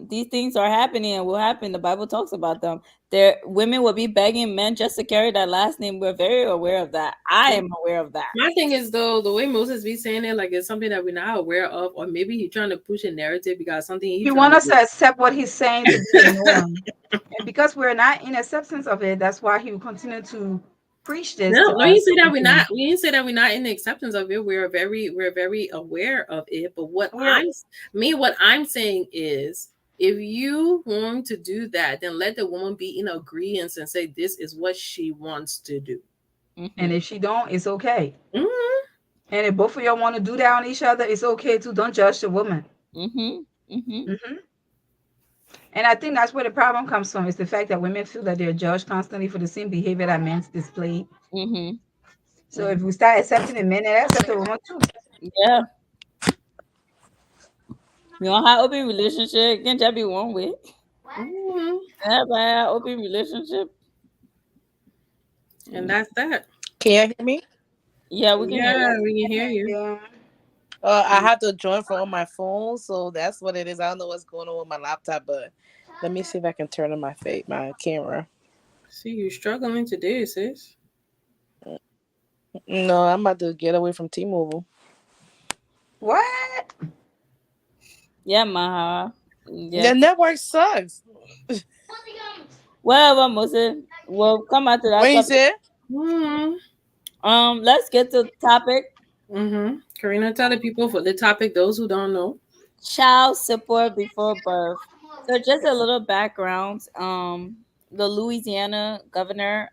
these things are happening and will happen. The Bible talks about them. There, women will be begging men just to carry that last name. We're very aware of that. I am aware of that. My thing is though, the way Moses be saying it, like it's something that we're not aware of, or maybe he's trying to push a narrative because something he He trying wants to us do. to accept what he's saying to be the norm. And because we're not in acceptance of it, that's why he will continue to preach this No, to no, you us say so that we we're can. not. We didn't say that we're not in the acceptance of it. We're very aware of it. But We're what I'm saying is, if you want to do that, then let the woman be in agreement and say this is what she wants to do. and Mhm. if she don't, it's okay. Mhm. And if both of y'all want to do that on each other, it's okay too. Don't judge the woman. Mhm. Mhm. Hmm. And I think that's where the problem comes from. Is the fact that women feel that they're judged constantly for the same behavior that men display. Mhm. So if Mhm. we start accepting the men, then accept the woman too. Yeah. You want have open relationship? Can just be one way. Mhm. Yeah, but have open relationship. And that's that. Can you hear me? Yeah, we can hear Yeah, you. we can hear you. Yeah. I have to join from on my phone, so that's what it is. I don't know what's going on with my laptop, but let me see if I can turn on my camera. See, you struggling today, sis. No, I'm about to get away from T-Mobile. What? Yeah, Maha. Yeah. The network sucks. Whatever, Moses. We'll come back to that What you topic. say? Mm-hmm. Let's get to the topic. Mm-hmm. Karina, tell the people for the topic, those who don't know. Child support before birth. So just a little background. The Louisiana governor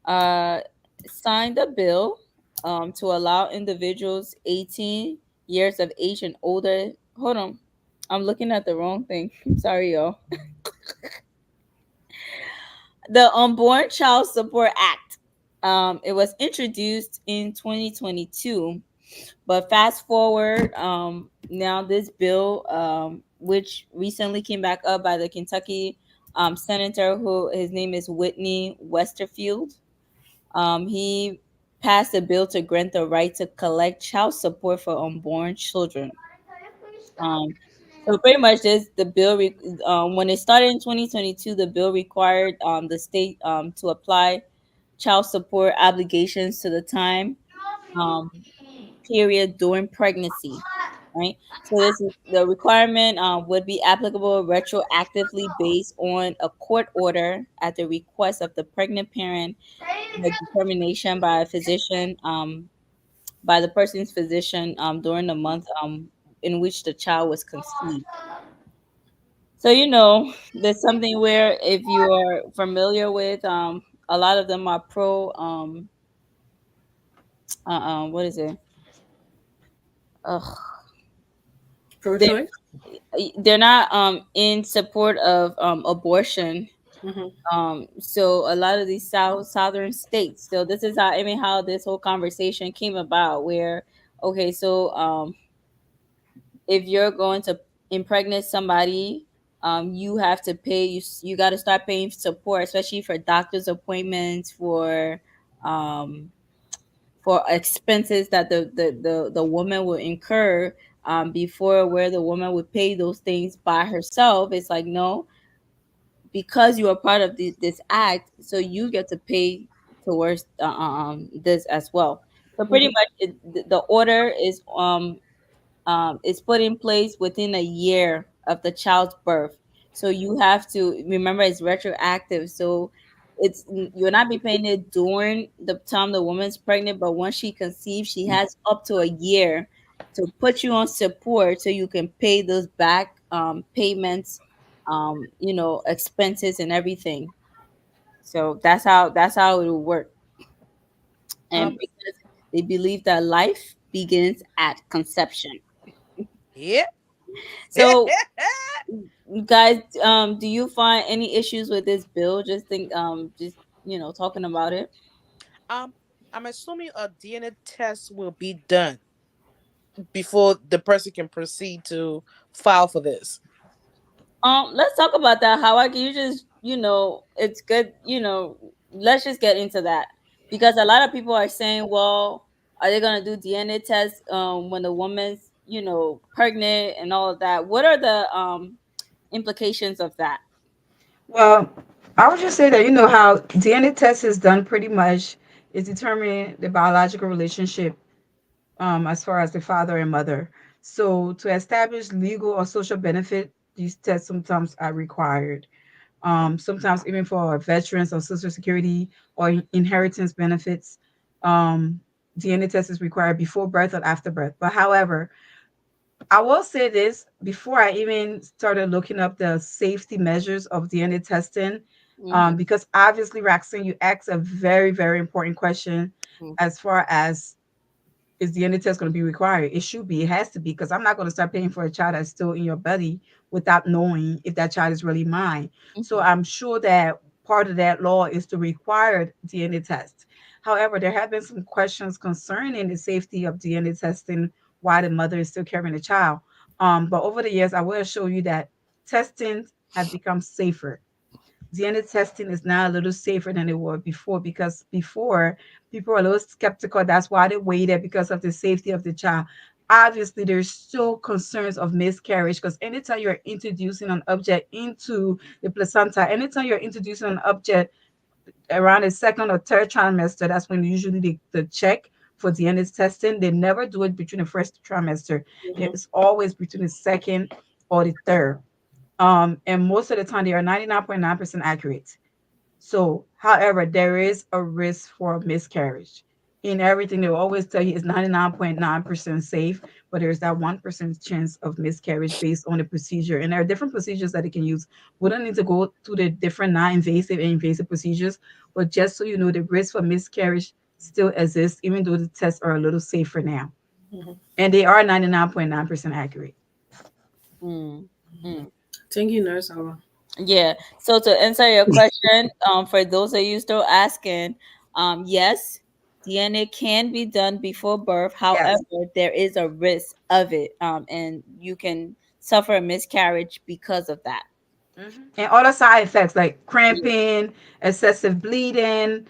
uh signed a bill to allow individuals 18 years of age and older. Hold on. I'm looking at the wrong thing. I'm sorry, y'all. The Unborn Child Support Act. It was introduced in 2022. But fast forward, now this bill, which recently came back up by the Kentucky senator, who his name is Whitney Westerfield, he passed a bill to grant the right to collect child support for unborn children. Um, so pretty much this the bill when it started in 2022, the bill required the state to apply child support obligations to the time um, period during pregnancy, right? So this is the requirement would be applicable retroactively based on a court order at the request of the pregnant parent, the determination by a physician, by the person's physician during the month in which the child was conceived. So there's something where if you are familiar with, a lot of them are pro. What is it? Ugh. Pro-choice. They're not in support of abortion. Mm-hmm. So a lot of these southern states. So this is how this whole conversation came about. Where okay, so if you're going to impregnate somebody, you have to pay. You got to start paying support, especially for doctor's appointments, um for expenses that the woman will incur before, where the woman would pay those things by herself. It's like, no, because you are part of this act, so you get to pay towards this as well. So pretty Mm-hmm. much the order is put in place within a year of the child's birth. So you have to remember it's retroactive. So you'll not be paying it during the time the woman's pregnant, but once she conceives, she has up to a year to put you on support so you can pay those back payments, expenses and everything. So that's how it will work. And Um, because they believe that life begins at conception. yeah. So guys, do you find any issues with this bill? Just talking about it. um, I'm assuming a DNA test will be done before the person can proceed to file for this. Let's talk about that. How I can you just it's good. Let's just get into that because a lot of people are saying, well, are they gonna do DNA tests when the woman's pregnant and all of that, what are the implications of that? Well, I would just say that you know how DNA test is done pretty much is determining the biological relationship as far as the father and mother. So to establish legal or social benefit, these tests sometimes are required. Sometimes even for veterans or Social Security or inheritance benefits, um, DNA test is required before birth or after birth. But however, I will say this before I even started looking up the safety measures of DNA testing, Mm-hmm. because obviously, Roxanne, you asked a very, very important question as far as is the DNA test going to be required? It should be. It has to be because I'm not going to start paying for a child that's still in your belly without knowing if that child is really mine. So Mm-hmm. I'm sure that part of that law is to require DNA test. However, there have been some questions concerning the safety of DNA testing while the mother is still carrying the child. But over the years, I will show you that testing has become safer. DNA testing is now a little safer than it was before because before people were a little skeptical. That's why they waited because of the safety of the child. Obviously, there's still concerns of miscarriage because anytime you're introducing an object into the placenta, anytime you're introducing an object around the second or third trimester, that's when usually the check for DNA testing. They never do it between the first trimester. Mhm. It's always between the second or the third. And most of the time they are 99.9% accurate. So, however, there is a risk for miscarriage. In everything, they will always tell you it's 99.9% safe, but there's that 1% chance of miscarriage based on the procedure. And there are different procedures that they can use. We don't need to go through the different non invasive and invasive procedures, but just so you know, the risk for miscarriage still exists, even though the tests are a little safer now. Mhm. And they are 99.9% accurate. Mm-hmm. Thank you, Nurse Awa. Yeah. So to answer your question, for those of you still asking, yes, DNA can be done before birth. Yes. However, there is a risk of it, and you can suffer a miscarriage because of that. And other side effects like cramping, excessive bleeding,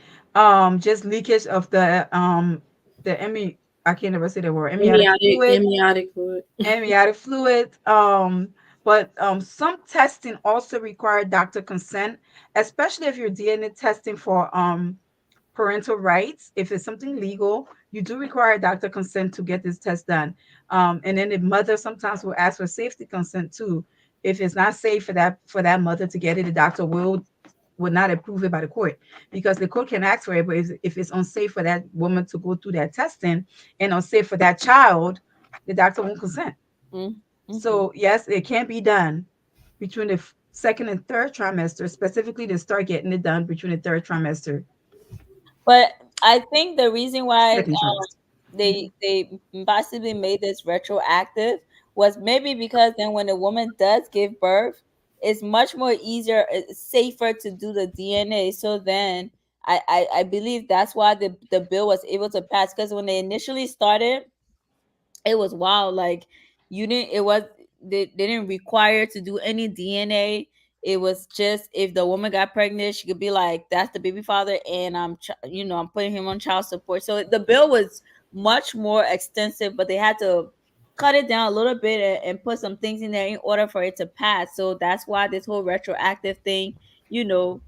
just leakage of the I can't never say the word Amniotic fluid. amniotic fluid. But some testing also require doctor consent, especially if you're DNA testing for parental rights. If it's something legal, you do require doctor consent to get this test done. And then the mother sometimes will ask for safety consent too. If it's not safe for that mother to get it, the doctor will not approve it by the court because the court can ask for it. But if it's unsafe for that woman to go through that testing and unsafe for that child, the doctor won't consent. Mm-hmm. So yes, it can be done between the second and third trimester. Specifically, they start getting it done between the third trimester, But I think the reason why second trimester. they possibly made this retroactive was maybe because then when a woman does give birth, it's much more easier, it's safer to do the DNA. So then I believe that's why the bill was able to pass because when they initially started, it was wild. Like you didn't it was they didn't require to do any DNA. It was just if the woman got pregnant, she could be like, "That's the baby father," and I'm putting him on child support. So the bill was much more extensive, but they had to cut it down a little bit and put some things in there in order for it to pass. So that's why this whole retroactive thing, you know,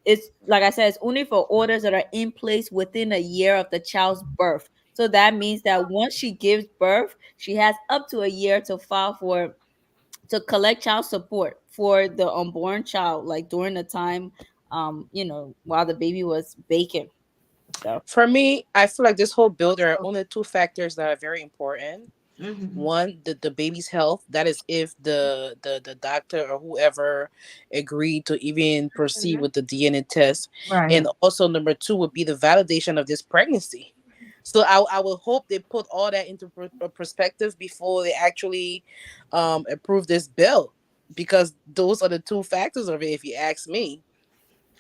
it's like I said, it's only for orders that are in place within a year of the child's birth. So that means that once she gives birth, she has up to a year to file for to collect child support for the unborn child, like during the time, while the baby was vacant. So. For me, I feel like this whole bill, there are only two factors that are very important. Hmm. One, the baby's health. That is if the doctor or whoever agreed to even proceed with the DNA test. Right. And also number two would be the validation of this pregnancy. So I would hope they put all that into perspective before they actually approve this bill, because those are the two factors of it, if you ask me.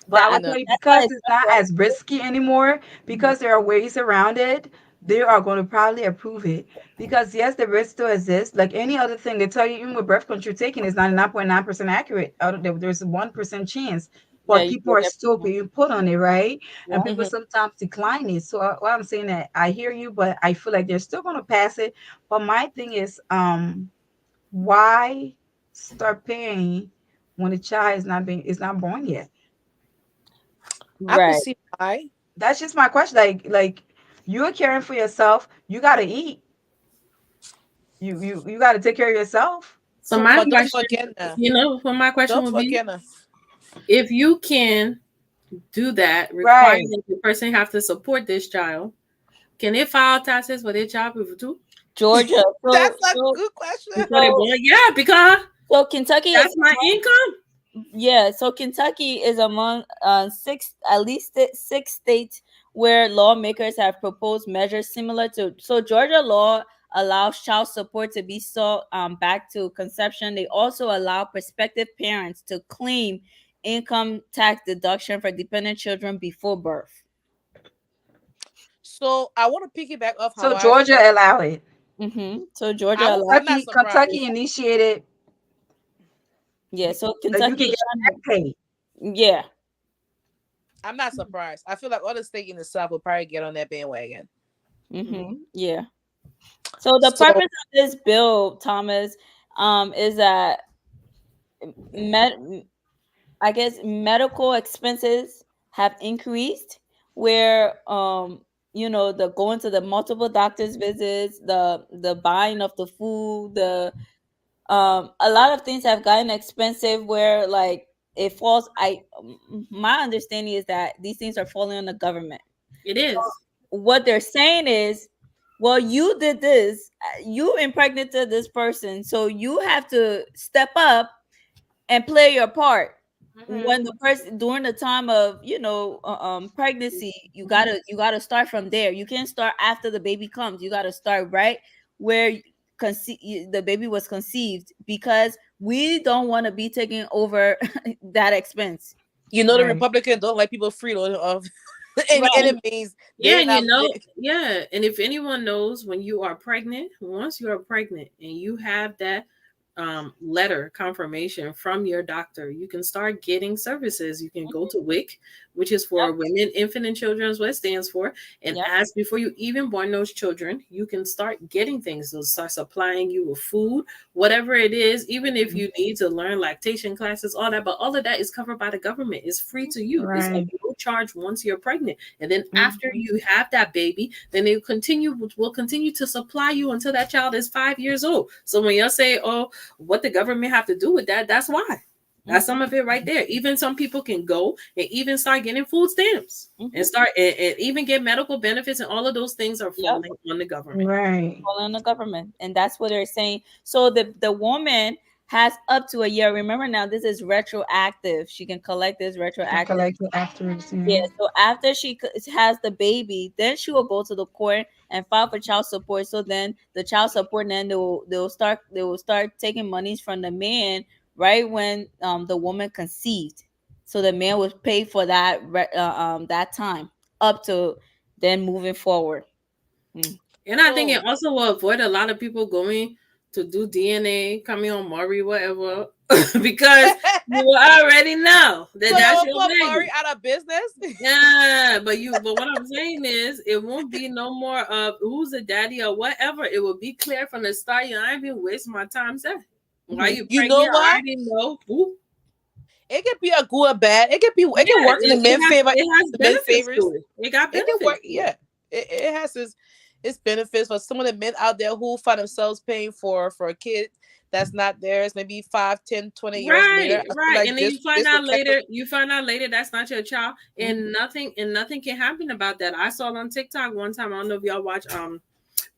But I I will mean, tell you, that's why because it's it's not as risky anymore, because there are ways around it, they are going to probably approve it. Because yes, the risk still exists. Like any other thing, they tell you even with birth control taking is 99.9% accurate. Out of there's a 1% chance. but Yeah, you people will are get still being put on it, right? And yeah. people Mhm. sometimes decline it. So what I'm saying that I hear you, but I feel like they're still gonna pass it. But my thing is, why start paying when the child is not born yet? I could Right. see why. That's just my question. Like you're caring for yourself, you gotta eat. You gotta take care of yourself. So So my But you don't question, forget now. what my question Don't would be, forget now. if you can do that, requiring right. that the person have to support this child, can they file taxes for their child people too Georgia. That's a good question. before they So born? Yeah, because so Kentucky is that's my income. yeah, so Kentucky is among six, at least six states where lawmakers have proposed measures similar to. So Georgia law allows child support to be sought back to conception. They also allow prospective parents to claim income tax deduction for dependent children before birth. So I want to piggyback off So how I Georgia felt. allow it. So Georgia allows. I'm not Kentucky surprised. initiated Yeah, so that you Kentucky can is get trying back pay. to. Yeah. I'm not surprised. I feel like other states in the South will probably get on that bandwagon. Yeah. So the So purpose of this bill, Thomas, is that med- I guess medical expenses have increased where the going to the multiple doctors visits, the buying of the food, the a lot of things have gotten expensive where like it falls my understanding is that these things are falling on the government. It is. What they're saying is, well, you did this, you impregnated this person, so you have to step up and play your part Mhm. when the person during the time of pregnancy. You gotta start from there. You can't start after the baby comes. You gotta start right where the baby was conceived, because we don't want to be taking over that expense. you know the Right. Republicans don't like people freeloading of and Right. it means Yeah, they and not yeah, and if anyone knows, when you are pregnant, once you are pregnant and you have that letter confirmation from your doctor, you can start getting services. You can go to WIC, which is for Yep. Women, Infant, and Children, is what it stands for. And Yep. as before you even born those children, you can start getting things. They'll start supplying you with food, whatever it is, even if you need to learn lactation classes, all that. But all of that is covered by the government. It's free to you. It's of Right. no charge once you're pregnant. And then after Mhm. you have that baby, then they will continue to supply you until that child is 5 years old. So when you say, oh, what the government have to do with that, that's why. That's some of it right there. Even some people can go and even start getting food stamps and start and even get medical benefits, and all of those things are Yep. falling on the government. Right. Calling the government, and that's what they're saying. So the woman has up to a year. Remember, now this is retroactive. She can collect this Can retroactive. collect it afterwards. Yeah, Yeah. so after she has the baby, then she will go to the court and file for child support. So then the child support, then they will start taking monies from the man right when the woman conceived. So the man will pay for that time up to then moving forward. Mm. And I think so it also will avoid a lot of people going to do DNA, coming on Maury, whatever, because you will already know that so y'all that's will your put baby. Murray out of business? Yeah, but what I'm saying is it won't be no more of who's the daddy or whatever. It will be clear from the start. You ain't even waste my time saying. Why you You pregnant? know I what? already know who. It could be a good or bad. It can Yeah, work in the men favor. it has The men benefits favors. to it. It got It can benefits work. to it. Yeah, it has its benefits for some of the men out there who find themselves paying for a kid that's not theirs. Maybe 5, 10, 20 years later. Right, I feel right. like And then this will catch up. you find out later that's not your child, and nothing can happen about that. I saw it on TikTok one time. I don't know if y'all watch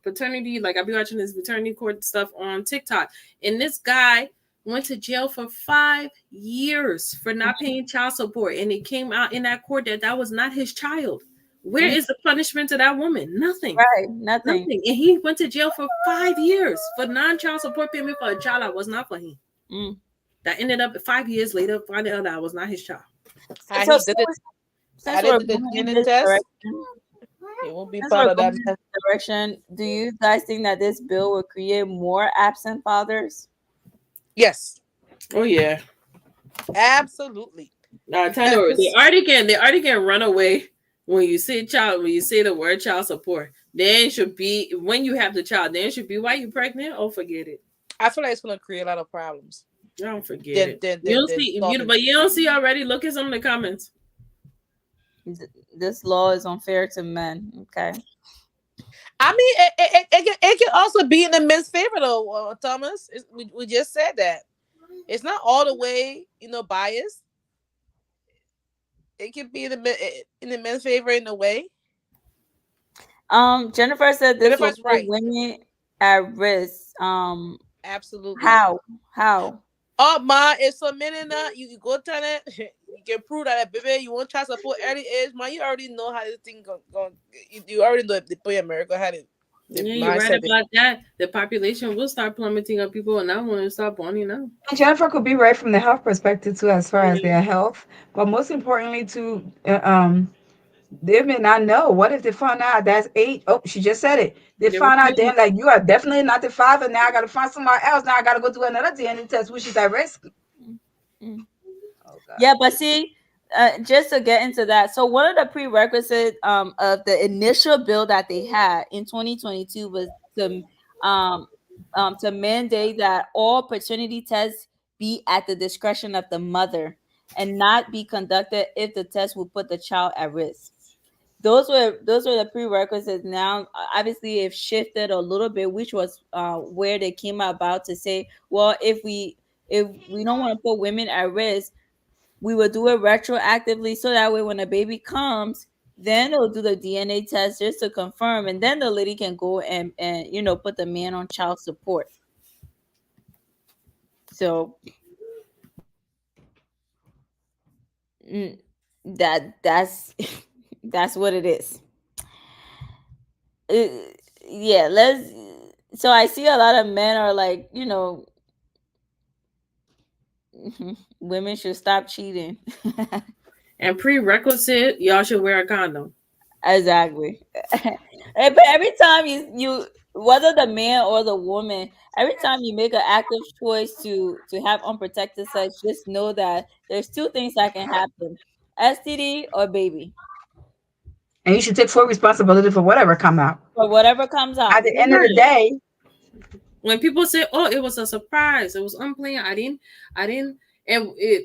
paternity, like I be watching this paternity court stuff on TikTok, and this guy went to jail for 5 years for not paying child support, and it came out in that court that that was not his child. Where is the punishment to that woman? Nothing. Right, nothing. Nothing. And he went to jail for 5 years for non-child support payment for a child that was not for him. Mm. That ended up 5 years later finding out that I was not his child. How So he did it. since How they we're did the moving in DNA this test. direction, It won't be since we're part of going that in mess. this direction, do you guys think that this bill will create more absent fathers? Yes, Oh yeah. absolutely. Tell you, they already can run away when you say child, when you say the word child support. Then it should be when you have the child, then it should be why you pregnant? Oh, forget it. I feel like it's gonna create a lot of problems. Don't forget Then it. then You then don't then see you stopping. but you don't see already. Look at some of the comments. This law is unfair to men. Okay. I mean, it can also be in the men's favor though, Thomas. We just said that it's not all the way, biased. It can be in the men's favor in a way. Jennifer said this will Jennifer's put right. women at risk. Absolutely. How? How? Oh my, it's a minute now. You go tell it. You can prove that, baby. You want child support early age, man. You already know how this thing go. You already know the point America had it. The Yeah, you're right mindset. about that. The population will start plummeting of people and I want to start born, And Jennifer could be right from the health perspective too, as far as Yeah. their health, but most importantly, too, they may not know. What if they found out that's eight? Oh, she just said it. They They were found out then, pregnant. like, you are definitely not the father. Now I got to find somebody else. Now I got to go do another DNA test, which is at risk. Mm. Oh God. Yeah, but see, just to get into that, so one of the prerequisites of the initial bill that they had in 2022 was um to mandate that all paternity tests be at the discretion of the mother and not be conducted if the test would put the child at risk. Those were the prerequisites. Now, obviously, it shifted a little bit, which was where they came about to say, well, if we don't want to put women at risk, we will do it retroactively so that way when a baby comes, then they'll do the DNA test just to confirm, and then the lady can go and put the man on child support. So mm, that's that's what it is. Uh, yeah, let's. So I see a lot of men are like, women should stop cheating. And prerequisite, y'all should wear a condom. Exactly. But every time you whether the man or the woman, every time you make an active choice to have unprotected sex, just know that there's two things that can happen: STD or baby, And you should take full responsibility for whatever come out. or whatever comes At out. the end of the day, When people say, "Oh, it was a surprise. It was unplanned. I didn't."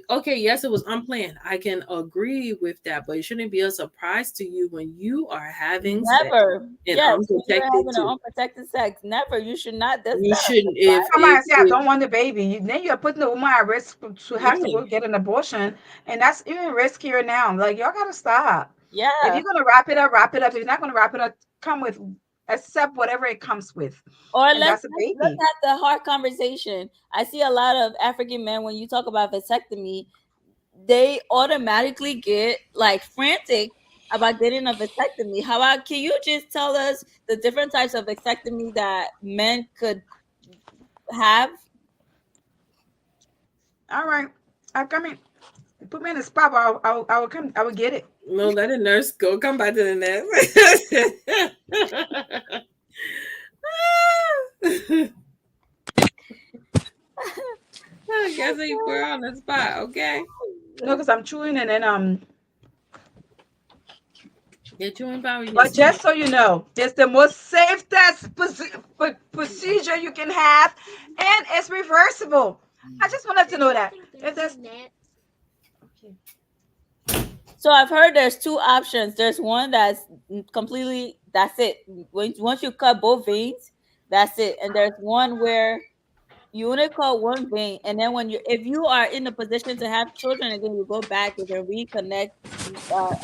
Okay, yes, it was unplanned. I can agree with that, but it shouldn't be a surprise to you when you are having sex Never. and Yes, when you're unprotected having an too. unprotected sex, never. You should not. That's You not a shouldn't surprise. somebody say I don't want the baby, then you're putting the woman at risk to have to right. go get an abortion, and that's even riskier now. Like, y'all gotta stop. If Yeah. you're gonna wrap it up, wrap it up. If you're not gonna wrap it up, come with accept whatever it comes with, Or and let's that's a let's let's baby. have the hard conversation. I see a lot of African men when you talk about vasectomy, they automatically get like frantic about getting a vasectomy. How about can you just tell us the different types of vasectomy that men could have? All right, I come in. Put me in the spot. Where I will come. I will get it. No, let the nurse go. Come back to the nurse. I guess you put her on the spot. Okay. No, because I'm chewing, and then Get you in power. You can But sleep. just so you know, it's the most safest procedure you can have, and it's reversible. I just wanted to know that. If there's okay. So I've heard there's two options. There's one that's completely that's it. Once you cut both veins, that's it. And there's one where you only cut one vein, and then if you are in the position to have children, and then you go back, you can reconnect,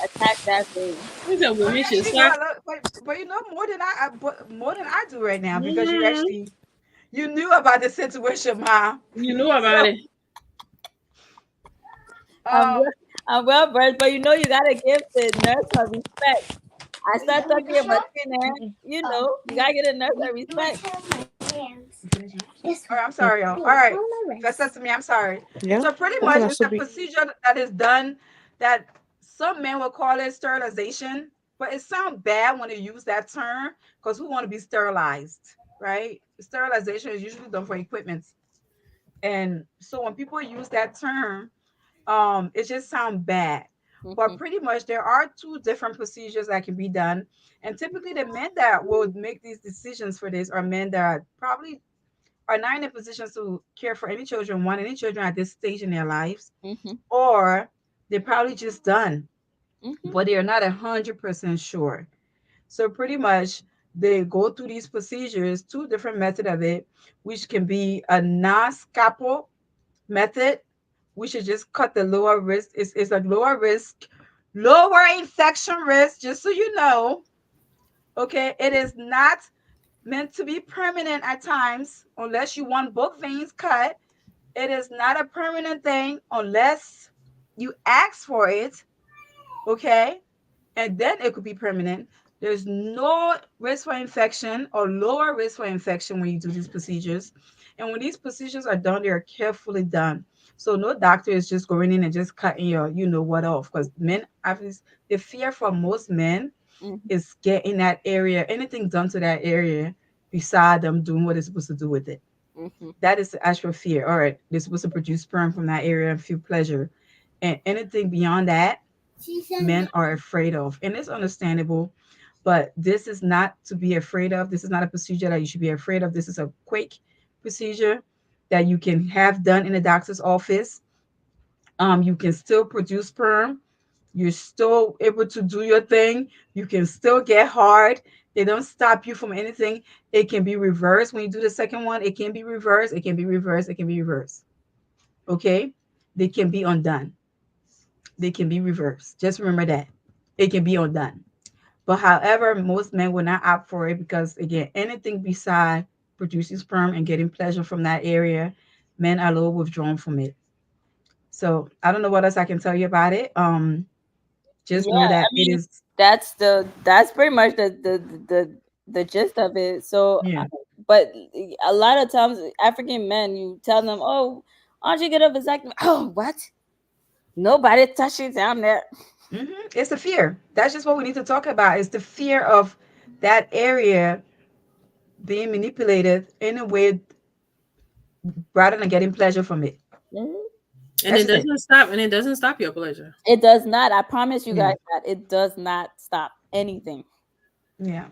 attach that vein. These are Oh, you women should actually know start. a lot, but you know more than I do right now because Mhm. you knew about the situation, Ma. You knew about So it. I'm um, well, I'm well versed, but you gotta give the nurse her respect. I start you talking about sure? thin, you gotta get a nurse her respect. All right, I'm sorry, y'all. All right, that's to me. I'm sorry. Yeah. So pretty Okay, much, that it's a should be. procedure that is done that some men will call it sterilization, but it sounds bad when they use that term because who want to be sterilized, right? Sterilization is usually done for equipment, and so when people use that term, It just sounds bad. But Mhm. pretty much there are two different procedures that can be done. And typically the men that would make these decisions for this are men that probably are not in a position to care for any children, want any children at this stage in their lives, Mhm. or they're probably just done, Mhm. but they are not 100% sure. So pretty much they go through these procedures, two different methods of it, which can be a non-scalpel method, which is just cut the lower risk. It's a lower risk, lower infection risk, just so you know. Okay, it is not meant to be permanent at times unless you want both veins cut. It is not a permanent thing unless you ask for it. Okay, and then it could be permanent. There's no risk for infection or lower risk for infection when you do these procedures. And when these procedures are done, they are carefully done. So no doctor is just going in and just cutting your, you know what off. Because men, obviously, the fear for most men Mhm. is getting that area, anything done to that area beside them doing what they're supposed to do with it. Mhm. That is the actual fear. All right, they're supposed to produce sperm from that area and feel pleasure. And anything beyond that, men are afraid of. And it's understandable, but this is not to be afraid of. This is not a procedure that you should be afraid of. This is a quick procedure that you can have done in a doctor's office. You can still produce sperm. You're still able to do your thing. You can still get hard. They don't stop you from anything. It can be reversed when you do the second one. It can be reversed. It can be reversed. It can be reversed. Okay, they can be undone. They can be reversed. Just remember that it can be undone. But however, most men will not opt for it because again, anything beside producing sperm and getting pleasure from that area, men are a little withdrawn from it. So I don't know what else I can tell you about it. Just know Yeah, that I it mean is, that's pretty much the gist of it. So, yeah. but a lot of times African men, you tell them, "Oh, aren't you get a vasectomy?" Oh, what? Nobody touches down there. It's the fear. That's just what we need to talk about. Is the fear of that area being manipulated in a way rather than getting pleasure from it. Mhm. And That's it just it. doesn't stop. And it doesn't stop your pleasure. It does not. I promise you Yeah. guys that it does not stop anything. Yeah.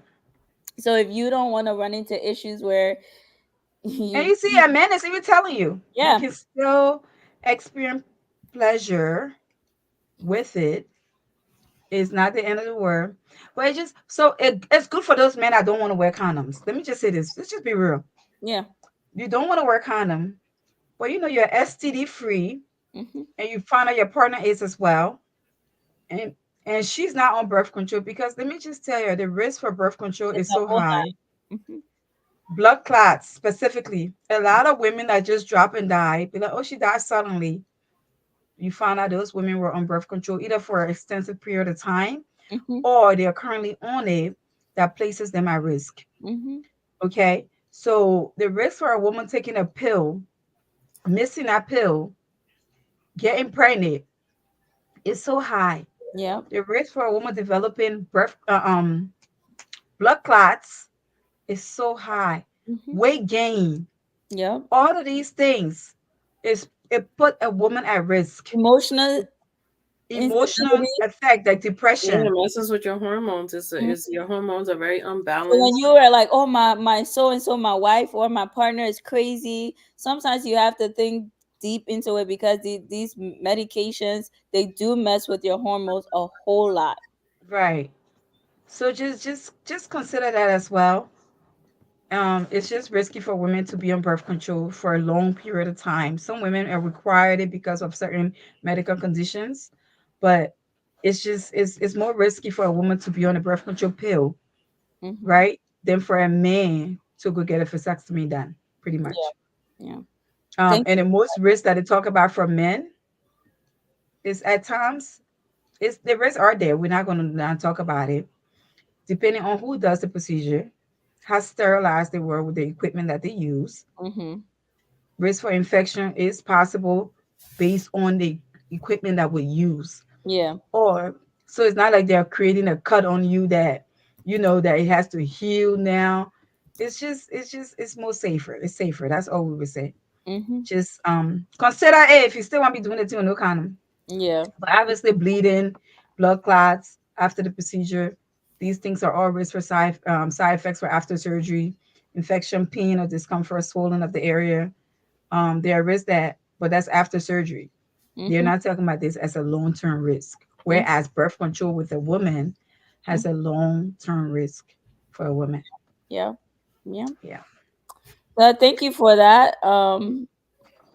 So if you don't want to run into issues where And you, you see, a man is even telling you you yeah, can still experience pleasure with it. It's not the end of the world. But it just so it's good for those men that don't want to wear condoms. Let me just say this. Let's just be real. yeah, You don't want to wear condom, but you know you're STD free hmm, and you find out your partner is as well. And she's not on birth control because let me just tell you, the risk for birth control it's is a so whole high. lot. Hmm. Blood clots specifically. A lot of women that just drop and die, be like, oh, she died suddenly. You find out those women were on birth control either for an extensive period of time Hmm. or they are currently on it that places them at risk. Hmm. Okay. So the risk for a woman taking a pill, missing that pill, getting pregnant is so high. Yeah. The risk for a woman developing blood clots is so high. Hmm. Weight gain, Yeah. all of these things is it put a woman at risk. Emotional Emotional instability. effect like Yeah, depression. it messes with your hormones. Mhm. Is your hormones are very So when unbalanced. you are like, oh my so and so, my wife or my partner is crazy, sometimes you have to think deep into it because these medications they do mess with your hormones a whole lot. Right. So just consider that as well. It's just risky for women to be on birth control for a long period of time. Some women are required it because of certain medical conditions, but it's more risky for a woman to be on a birth control pill, Hmm. right, than for a man to go get a vasectomy done, pretty much. Yeah. Yeah. Thank And you. the most risk that they talk about for men is at times it's the risks are there. We're not going to not talk about it. Depending on who does the procedure, how sterilized they were with the equipment that they use. Hmm. Risk for infection is possible based on the equipment that we use. Yeah. Or so it's not like they're creating a cut on you that you know that it has to heal now. It's more safer. It's safer. That's all we would say. Hmm. Just consider it if you still want to be doing it too, no condom. Yeah. But obviously, bleeding, blood clots after the procedure, these things are all risk for side effects for after surgery, infection, pain, or discomfort, swelling of the area. There are risks that, but that's after surgery. They're Mm-hmm. not talking about this as a long-term risk. Whereas birth control with a woman Mm-hmm. has a long-term risk for a woman. Yeah. Yeah. Yeah. Thank you for that.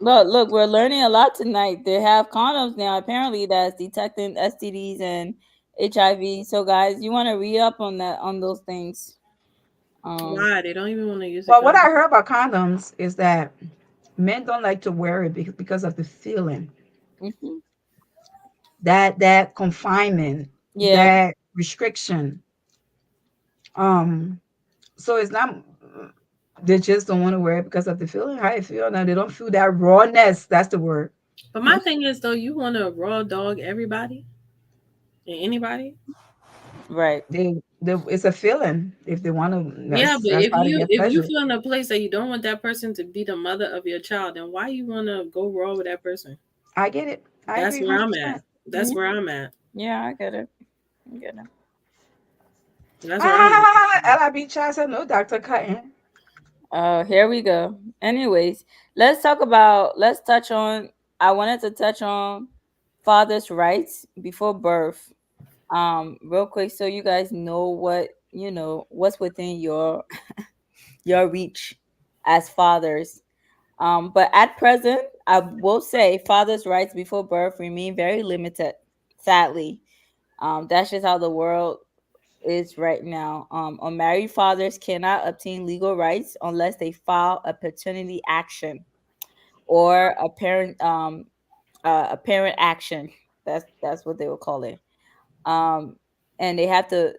Look, we're learning a lot tonight. They have condoms now, apparently, that's detecting STDs and HIV. So, guys, you want to read up on that, on those things. Um, Why? They don't even want to use a Well, what I condom. heard about condoms is that men don't like to wear it because of the feeling, mhm. that confinement, Yeah, that restriction. Um, so it's not they just don't want to wear it because of the feeling. How I feel now, they don't feel that rawness. That's the word. But my thing is though, you want to raw dog everybody and anybody. right. They it's a feeling. If they want to, Yeah, but that's how they get if you pleasure. feel in a place that you don't want that person to be the mother of your child, then why you want to go raw with that person? I get it. I That's agree, where hundred I'm at. percent. That's Yeah, where I'm at. yeah, I get it. I get it. That's where I'm at. Ah, LIB child said no doctor cutting. Here we go. Anyways, let's talk about, let's touch on, I wanted to touch on father's rights before birth. Real quick, so you guys know what, what's within your reach as fathers. But at present, I will say fathers' rights before birth remain very limited, sadly. That's just how the world is right now. Unmarried fathers cannot obtain legal rights unless they file a paternity action or a parent action. That's what they will call it. Um, and they have to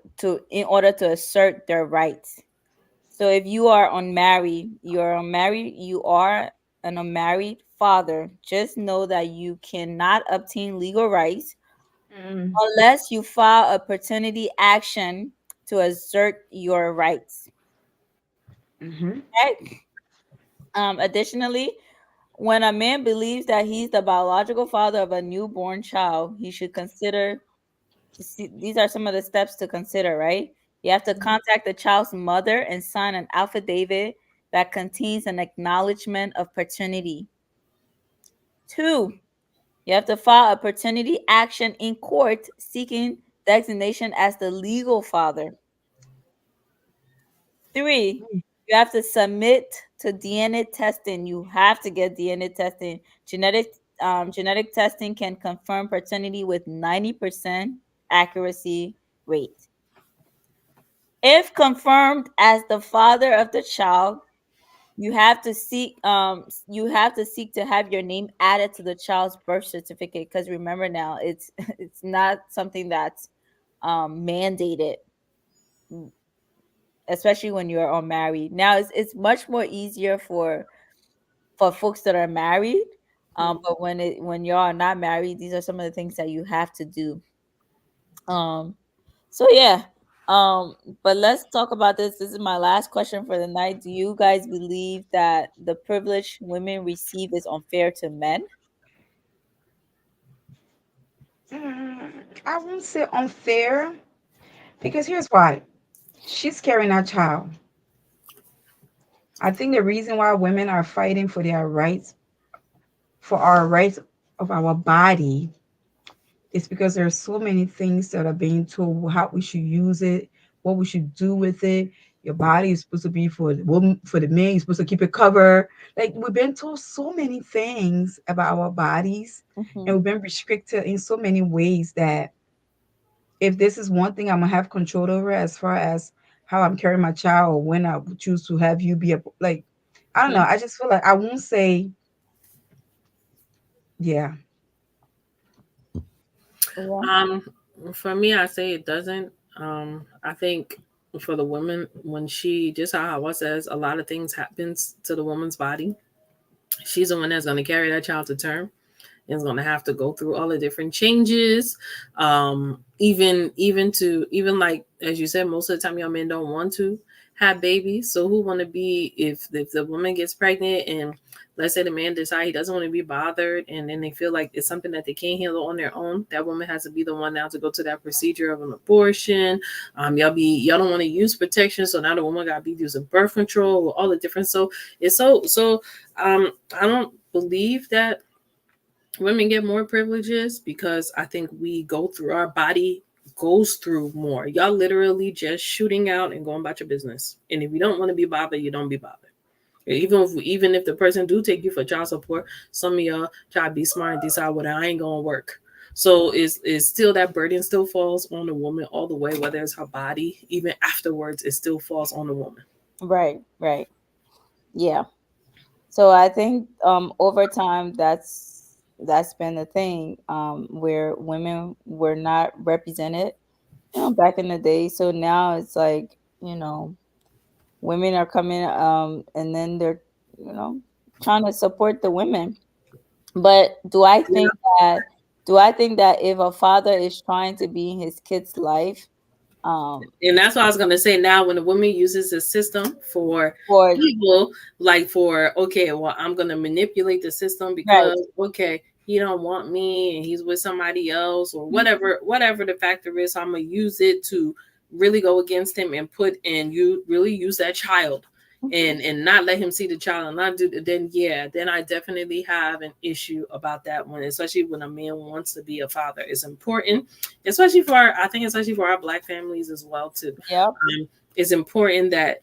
in order to assert their rights. So if you are unmarried, you are an unmarried father. Just know that you cannot obtain legal rights Mm, unless you file a paternity action to assert your rights. mm-hmm. Okay? Additionally, when a man believes that he's the biological father of a newborn child, he should consider. See, these are some of the steps to consider, right? You have to contact the child's mother and sign an affidavit that contains an acknowledgement of paternity. Two, you have to file a paternity action in court seeking designation as the legal father. Three, you have to submit to DNA testing. You have to get DNA testing. Genetic testing can confirm paternity with 90% accuracy rate. If confirmed as the father of the child, you have to seek to have your name added to the child's birth certificate, because remember now it's it's not something that's mandated, especially when you're unmarried. Now it's much more easier for folks that are married. But when you are not married, these are some of the things that you have to do. Um so yeah. Um but let's talk about this. This is my last question for the night. Do you guys believe that the privilege women receive is unfair to men? I won't say unfair because here's why. She's carrying that child. I think the reason why women are fighting for their rights, for our rights of our body, is because there are so many things that are being told how we should use it, what we should do with it. Your body is supposed to be for the woman, for the man. You're supposed to keep it covered. Like we've been told so many things about our bodies, and Mm-hmm. we've been restricted in so many ways that if this is one thing I'm gonna have control over as far as how I'm carrying my child or when I would choose to have you be a like, I don't know. I just feel like I won't say, yeah. Yeah. Um, for me, I say it doesn't. I think for the woman, when she just how Hawa says, a lot of things happens to the woman's body. She's the one that's going to carry that child to term. Is going to have to go through all the different changes. Even like as you said, most of the time young men don't want to have babies. So who want to be if the woman gets pregnant and let's say the man decide he doesn't want to be bothered, and then they feel like it's something that they can't handle on their own, that woman has to be the one now to go to that procedure of an abortion. Y'all don't want to use protection, so now the woman got to be using birth control, all the different. So it's I don't believe that women get more privileges, because I think we go through, our body goes through more. Y'all literally just shooting out and going about your business. And if you don't want to be bothered, you don't be bothered. Even if the person do take you for child support, some of y'all try to be smart and decide, well, I ain't gonna work. So it's still, that burden still falls on the woman all the way, whether it's her body, even afterwards, it still falls on the woman. Right, right. Yeah. So I think over time that's been the thing, where women were not represented, back in the day. So now it's like, women are coming, and then they're, you know, trying to support the women. But do I think that if a father is trying to be in his kid's life, um And that's what I was gonna say. Now, when a woman uses a system for for evil, like for, okay, well, I'm gonna manipulate the system right. because, okay, he don't want me and he's with somebody else, or Mhm. whatever the factor is, so I'm gonna use it to really go against him and put, and you really use that child, and not let him see the child, and not do, then yeah, then I definitely have an issue about that one, especially when a man wants to be a father. It's important, especially for I think especially for our black families as well too. Yep. It's important that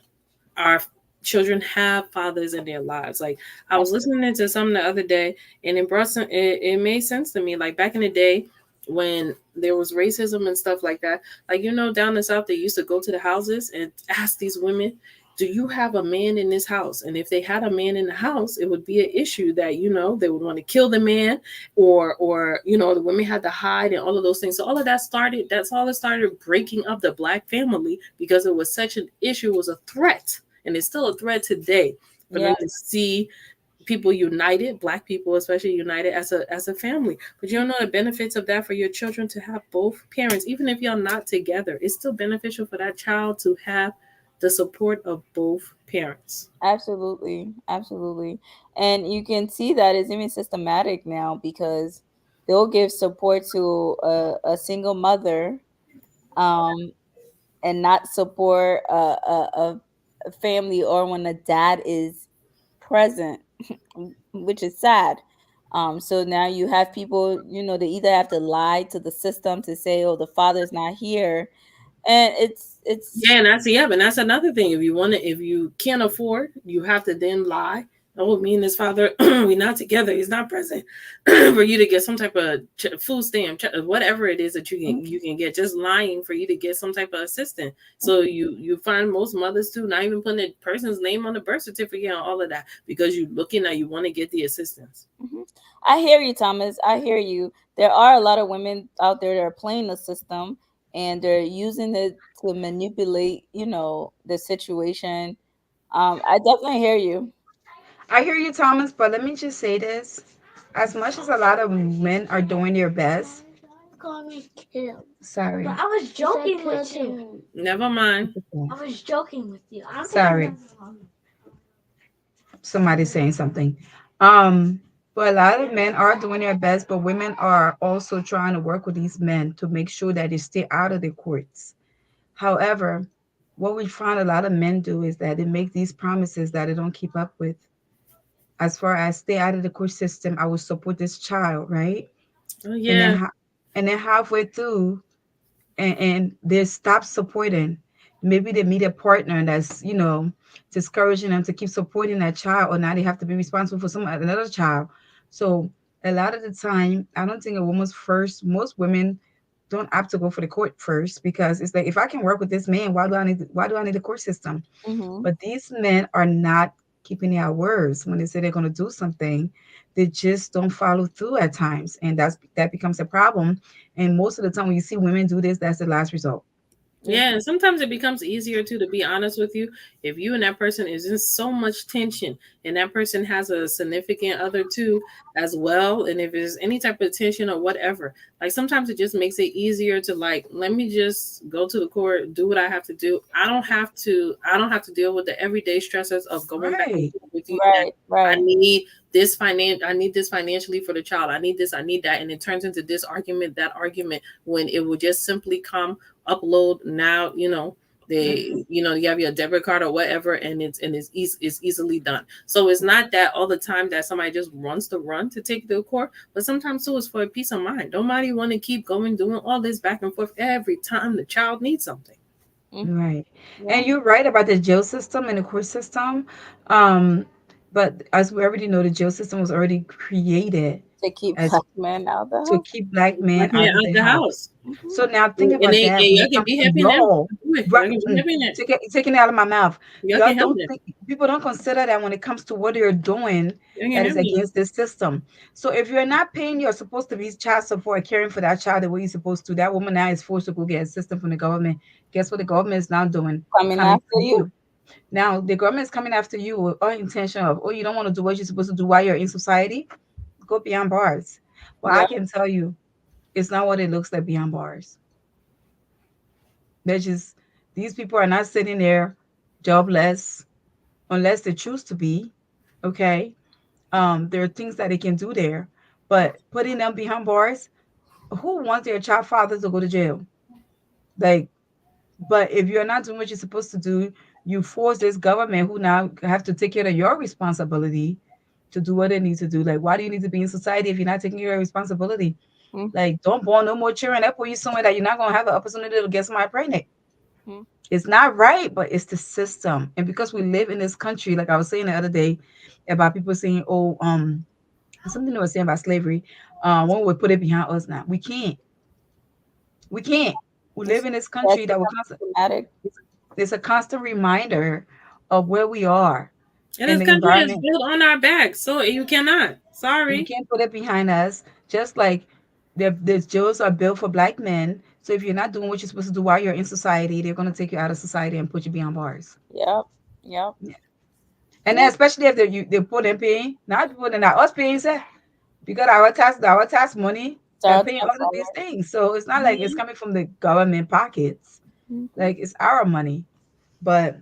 our children have fathers in their lives. Like, I was listening to something the other day, and it made sense to me. Like, back in the day when there was racism and stuff like that, like, down the south, they used to go to the houses and ask these women, do you have a man in this house? And if they had a man in the house, it would be an issue that, they would want to kill the man, or the women had to hide and all of those things. So all of that started, that's all that started breaking up the black family, because it was such an issue, it was a threat, and it's still a threat today, for Yeah, them to see people united, black people especially, united as a family. But you don't know the benefits of that for your children, to have both parents, even if y'all not together. It's still beneficial for that child to have the support of both parents. absolutely, absolutely. And you can see that it's even systematic now, because they'll give support to a single mother, um, and not support a family, or when a dad is present, which is sad. So now you have people, they either have to lie to the system to say, oh, the father's not here, and it's Yeah, and that's another thing. If you can't afford, you have to then lie. Oh, me and his father, we're not together. He's not present, for you to get some type of food stamp, whatever it is that you can get. Just lying for you to get some type of assistance. So you find most mothers too, not even putting the person's name on the birth certificate and all of that, because you looking at, you want to get the assistance. Mhm. I hear you, Thomas. I hear you. There are a lot of women out there that are playing the system, and they're using it to manipulate, the situation. I definitely hear you. I hear you, Thomas, but let me just say this. As much as a lot of men are doing their best, sorry. But I was joking with you. Never mind. I was joking with you. I don't Sorry. think there's nothing wrong. Somebody's saying something. Um, but a lot of men are doing their best, but women are also trying to work with these men to make sure that they stay out of the courts. However, what we find a lot of men do is that they make these promises that they don't keep up with. As far as stay out of the court system, I will support this child, right? Oh And then yeah. halfway through, and they stop supporting. Maybe they meet a partner that's discouraging them to keep supporting that child, or now they have to be responsible for another child. So a lot of the time, I don't think a woman's first. Most women don't opt to go for the court first, because it's like, if I can work with this man, why do I need the court system? Hmm. But these men are not keeping their words when they say they're going to do something. They just don't follow through at times, and that becomes a problem. And most of the time, when you see women do this, that's the last result. Yeah, and sometimes it becomes easier too, to be honest with you, if you and that person is in so much tension, and that person has a significant other too as well, and if there's any type of tension or whatever, like, sometimes it just makes it easier to, like, let me just go to the court, do what I have to do. I don't have to deal with the everyday stresses of going back and Right. forth with you that Right, I right. need I need this financially for the child. I need this, I need that. And it turns into this argument, that argument, when it would just simply come, upload now, Mhm. they, you have your debit card or whatever, and it's easily done. So it's not that all the time that somebody just wants to run to take the court, but sometimes too it's for a peace of mind. Nobody want to keep going doing all this back and forth every time the child needs something. Mm, Right. yeah, And you're right about the jail system and the court system. Um, but as we already know, the jail system was already created to keep as black men out the to house. keep black men Like out man of out the the house. house. Hmm. So now think And about they that and when y'all it can comes be to happy now. law. Do it. Right, Y'all can be happy now. taking it out of my mouth. Y'all Y'all can help don't them. think people don't consider that when it comes to what they're doing Y'all can that is help them. against this system. So if you're not paying you're supposed to be child support, caring for that child the way you're supposed to, that woman now is forced to go get assistance from the government. Guess what the government is now doing? Coming Coming after for you. you. Now the government is coming after you with all intention of, oh, you don't want to do what you're supposed to do while you're in society. Go beyond bars. Well, I Yeah, can tell you, it's not what it looks like beyond bars. They're just these people are not sitting there jobless unless they choose to be. Okay. There are things that they can do there. But putting them behind bars, who wants their child father to go to jail? Like, but if you're not doing what you're supposed to do, you force this government who now have to take care of your responsibility to do what they need to do. Like, why do you need to be in society if you're not taking your responsibility? mm, Like, don't born no more children. That put you somewhere that you're not gonna have the opportunity to get somebody pregnant. mm, It's not right, but it's the system. And because we live in this country, like I was saying the other day about people saying, oh, something they were saying about slavery, when we put it behind us now. We can't. We live it's in this country that's that we're constant. traumatic. It's a constant reminder of where we are And in this the country is environment. built on our backs, so you cannot. We Sorry. can't put it behind us. Just like the jails are built for black men. So if you're not doing what you're supposed to do while you're in society, they're gonna take you out of society and put you behind bars. Yep, yep, Yeah. And then yep. especially if they put them paying, not people that not us paying, say, because our tax money that Starts paying my all of these summer. things. So it's not like it's Mhm. coming from the government pockets. Mhm. Like it's our money. But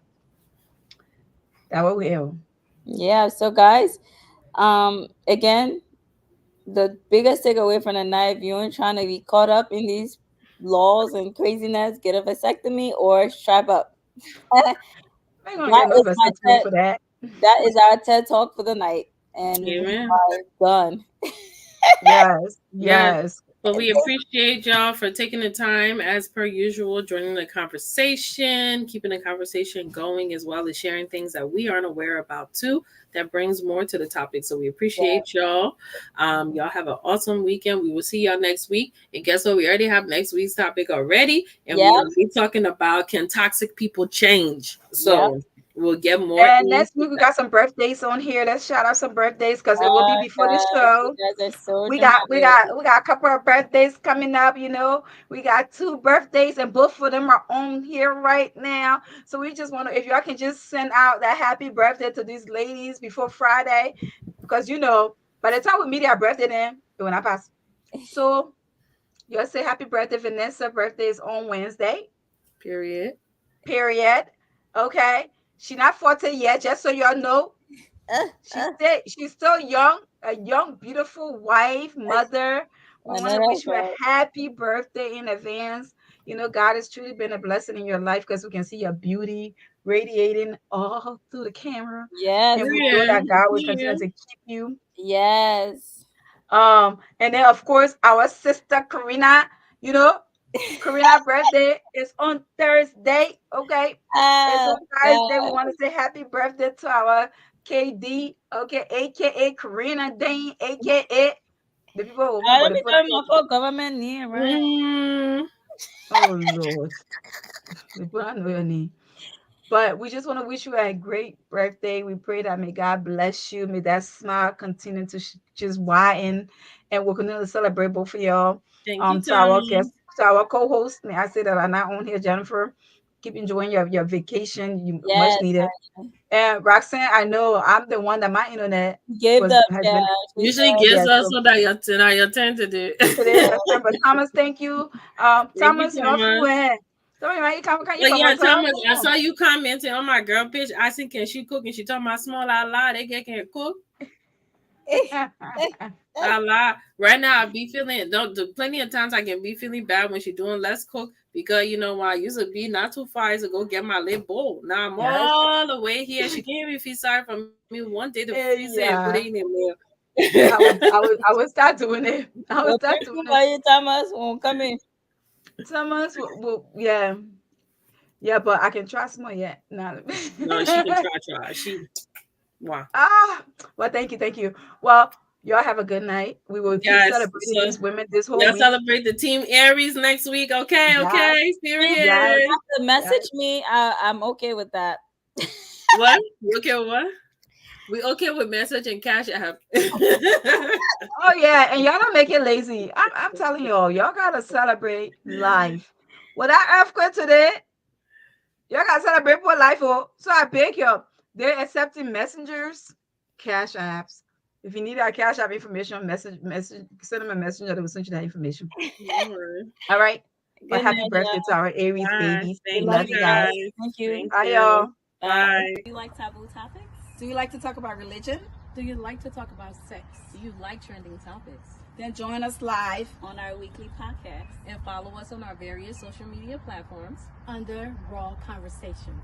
that what we owe. Yeah. So, guys, again, the biggest takeaway from the night, if you ain't trying to be caught up in these laws and craziness, get a vasectomy or strap up. That I ain't gonna get no is my vasectomy TED. for that. That is our TED talk for the night, and we Amen. are done. Yes, Yes. yes. But we appreciate y'all for taking the time, as per usual, joining the conversation, keeping the conversation going, as well as sharing things that we aren't aware about too. That brings more to the topic. So we Yeah. appreciate y'all. Y'all have an awesome weekend. We will see y'all next week. And guess what? We already have next week's topic already, and we're Yep. gonna be talking about, can toxic people change? Yep. So we'll get more And into next week we that. got some birthdays on here. Let's shout out some birthdays because it will be Oh before the God, you show. guys are so We got we dramatic. got we got a couple of birthdays coming up, We got two birthdays and both of them are on here right now. So we just want to, if y'all can just send out that happy birthday to these ladies before Friday, because by the time we meet our birthday then it will not pass. So you'll say happy birthday. Vanessa birthday is on Wednesday. Period. Period. Okay. She not 40 yet, just so y'all know. Uh, uh, She's still young, a young, beautiful wife, mother. We I want know to wish that's you a right. happy birthday in advance. God has truly been a blessing in your life because we can see your beauty radiating all through the camera. Yes, And we know Yeah. that God will Yeah. continue to keep you. yes. And then of course our sister Karina, you know, Karina's birthday is on Thursday. Okay. It's Oh on Thursday. We God. want to say happy birthday to our KD, okay, aka Karina Dane, aka the people who Let but they me put tell on you my your full government name, right? Mm. oh Lord. They put on your name. But we just want to wish you a great birthday. We pray that may God bless you. May that smile continue to just widen, and we'll continue to celebrate both of y'all. Thank you, To our Tony. guests, to our co-host, may I say that are not on here, Jennifer. Keep enjoying your vacation. You much Yes. needed. And Roxanne, I know I'm the one that my internet Give was up, has yeah. been She Usually said, yeah. gives us So so that your turn to do. today is yeah. your turn. But Thomas, thank you. Thank you, Thomas, your Thomas. friend. Somebody might come But you from yeah, a club. Thomas, I saw you commenting on my girl picture. I said, can she cook? And she talking about small I lie. They can't cook. I lie. Right now, I be feeling plenty of times I can be feeling bad when she doing less cook because you know why I used to be not too far to go get my lip bowl. Now I'm Yes. all the way here. She can't even feel sorry for me one day to freeze it and put Yeah. it in the mail. I would start doing it. I would Well, start thank doing you it. for your Thomas. Won't come in. Someone's yeah. Yeah, but I can trust more yet. No. No, she can try. Wow. Well, thank you. Well, y'all have a good night. We will keep Guys, celebrating so these women this whole let's week. celebrate the team Aries next week. Okay. Yes, Period. yes, To message me, I'm okay with that. What? You okay with what? We okay with message and cash app. Oh yeah, and y'all don't make it lazy. I'm telling y'all gotta celebrate life. Well, that earthquake today, y'all gotta celebrate for life. Oh, so I beg you, they're accepting messengers, cash apps. If you need our cash app information, message, send them a messenger. They will send you that information. All right. But Good happy night, birthday to our Aries Bye. babies. We Thank love you you guys. guys. Thank you. Thank Bye, you. y'all. Bye. Do you like taboo topics? Do you like to talk about religion? Do you like to talk about sex? Do you like trending topics? Then join us live. On our weekly podcast and follow us on our various social media platforms. Under Raw Conversations.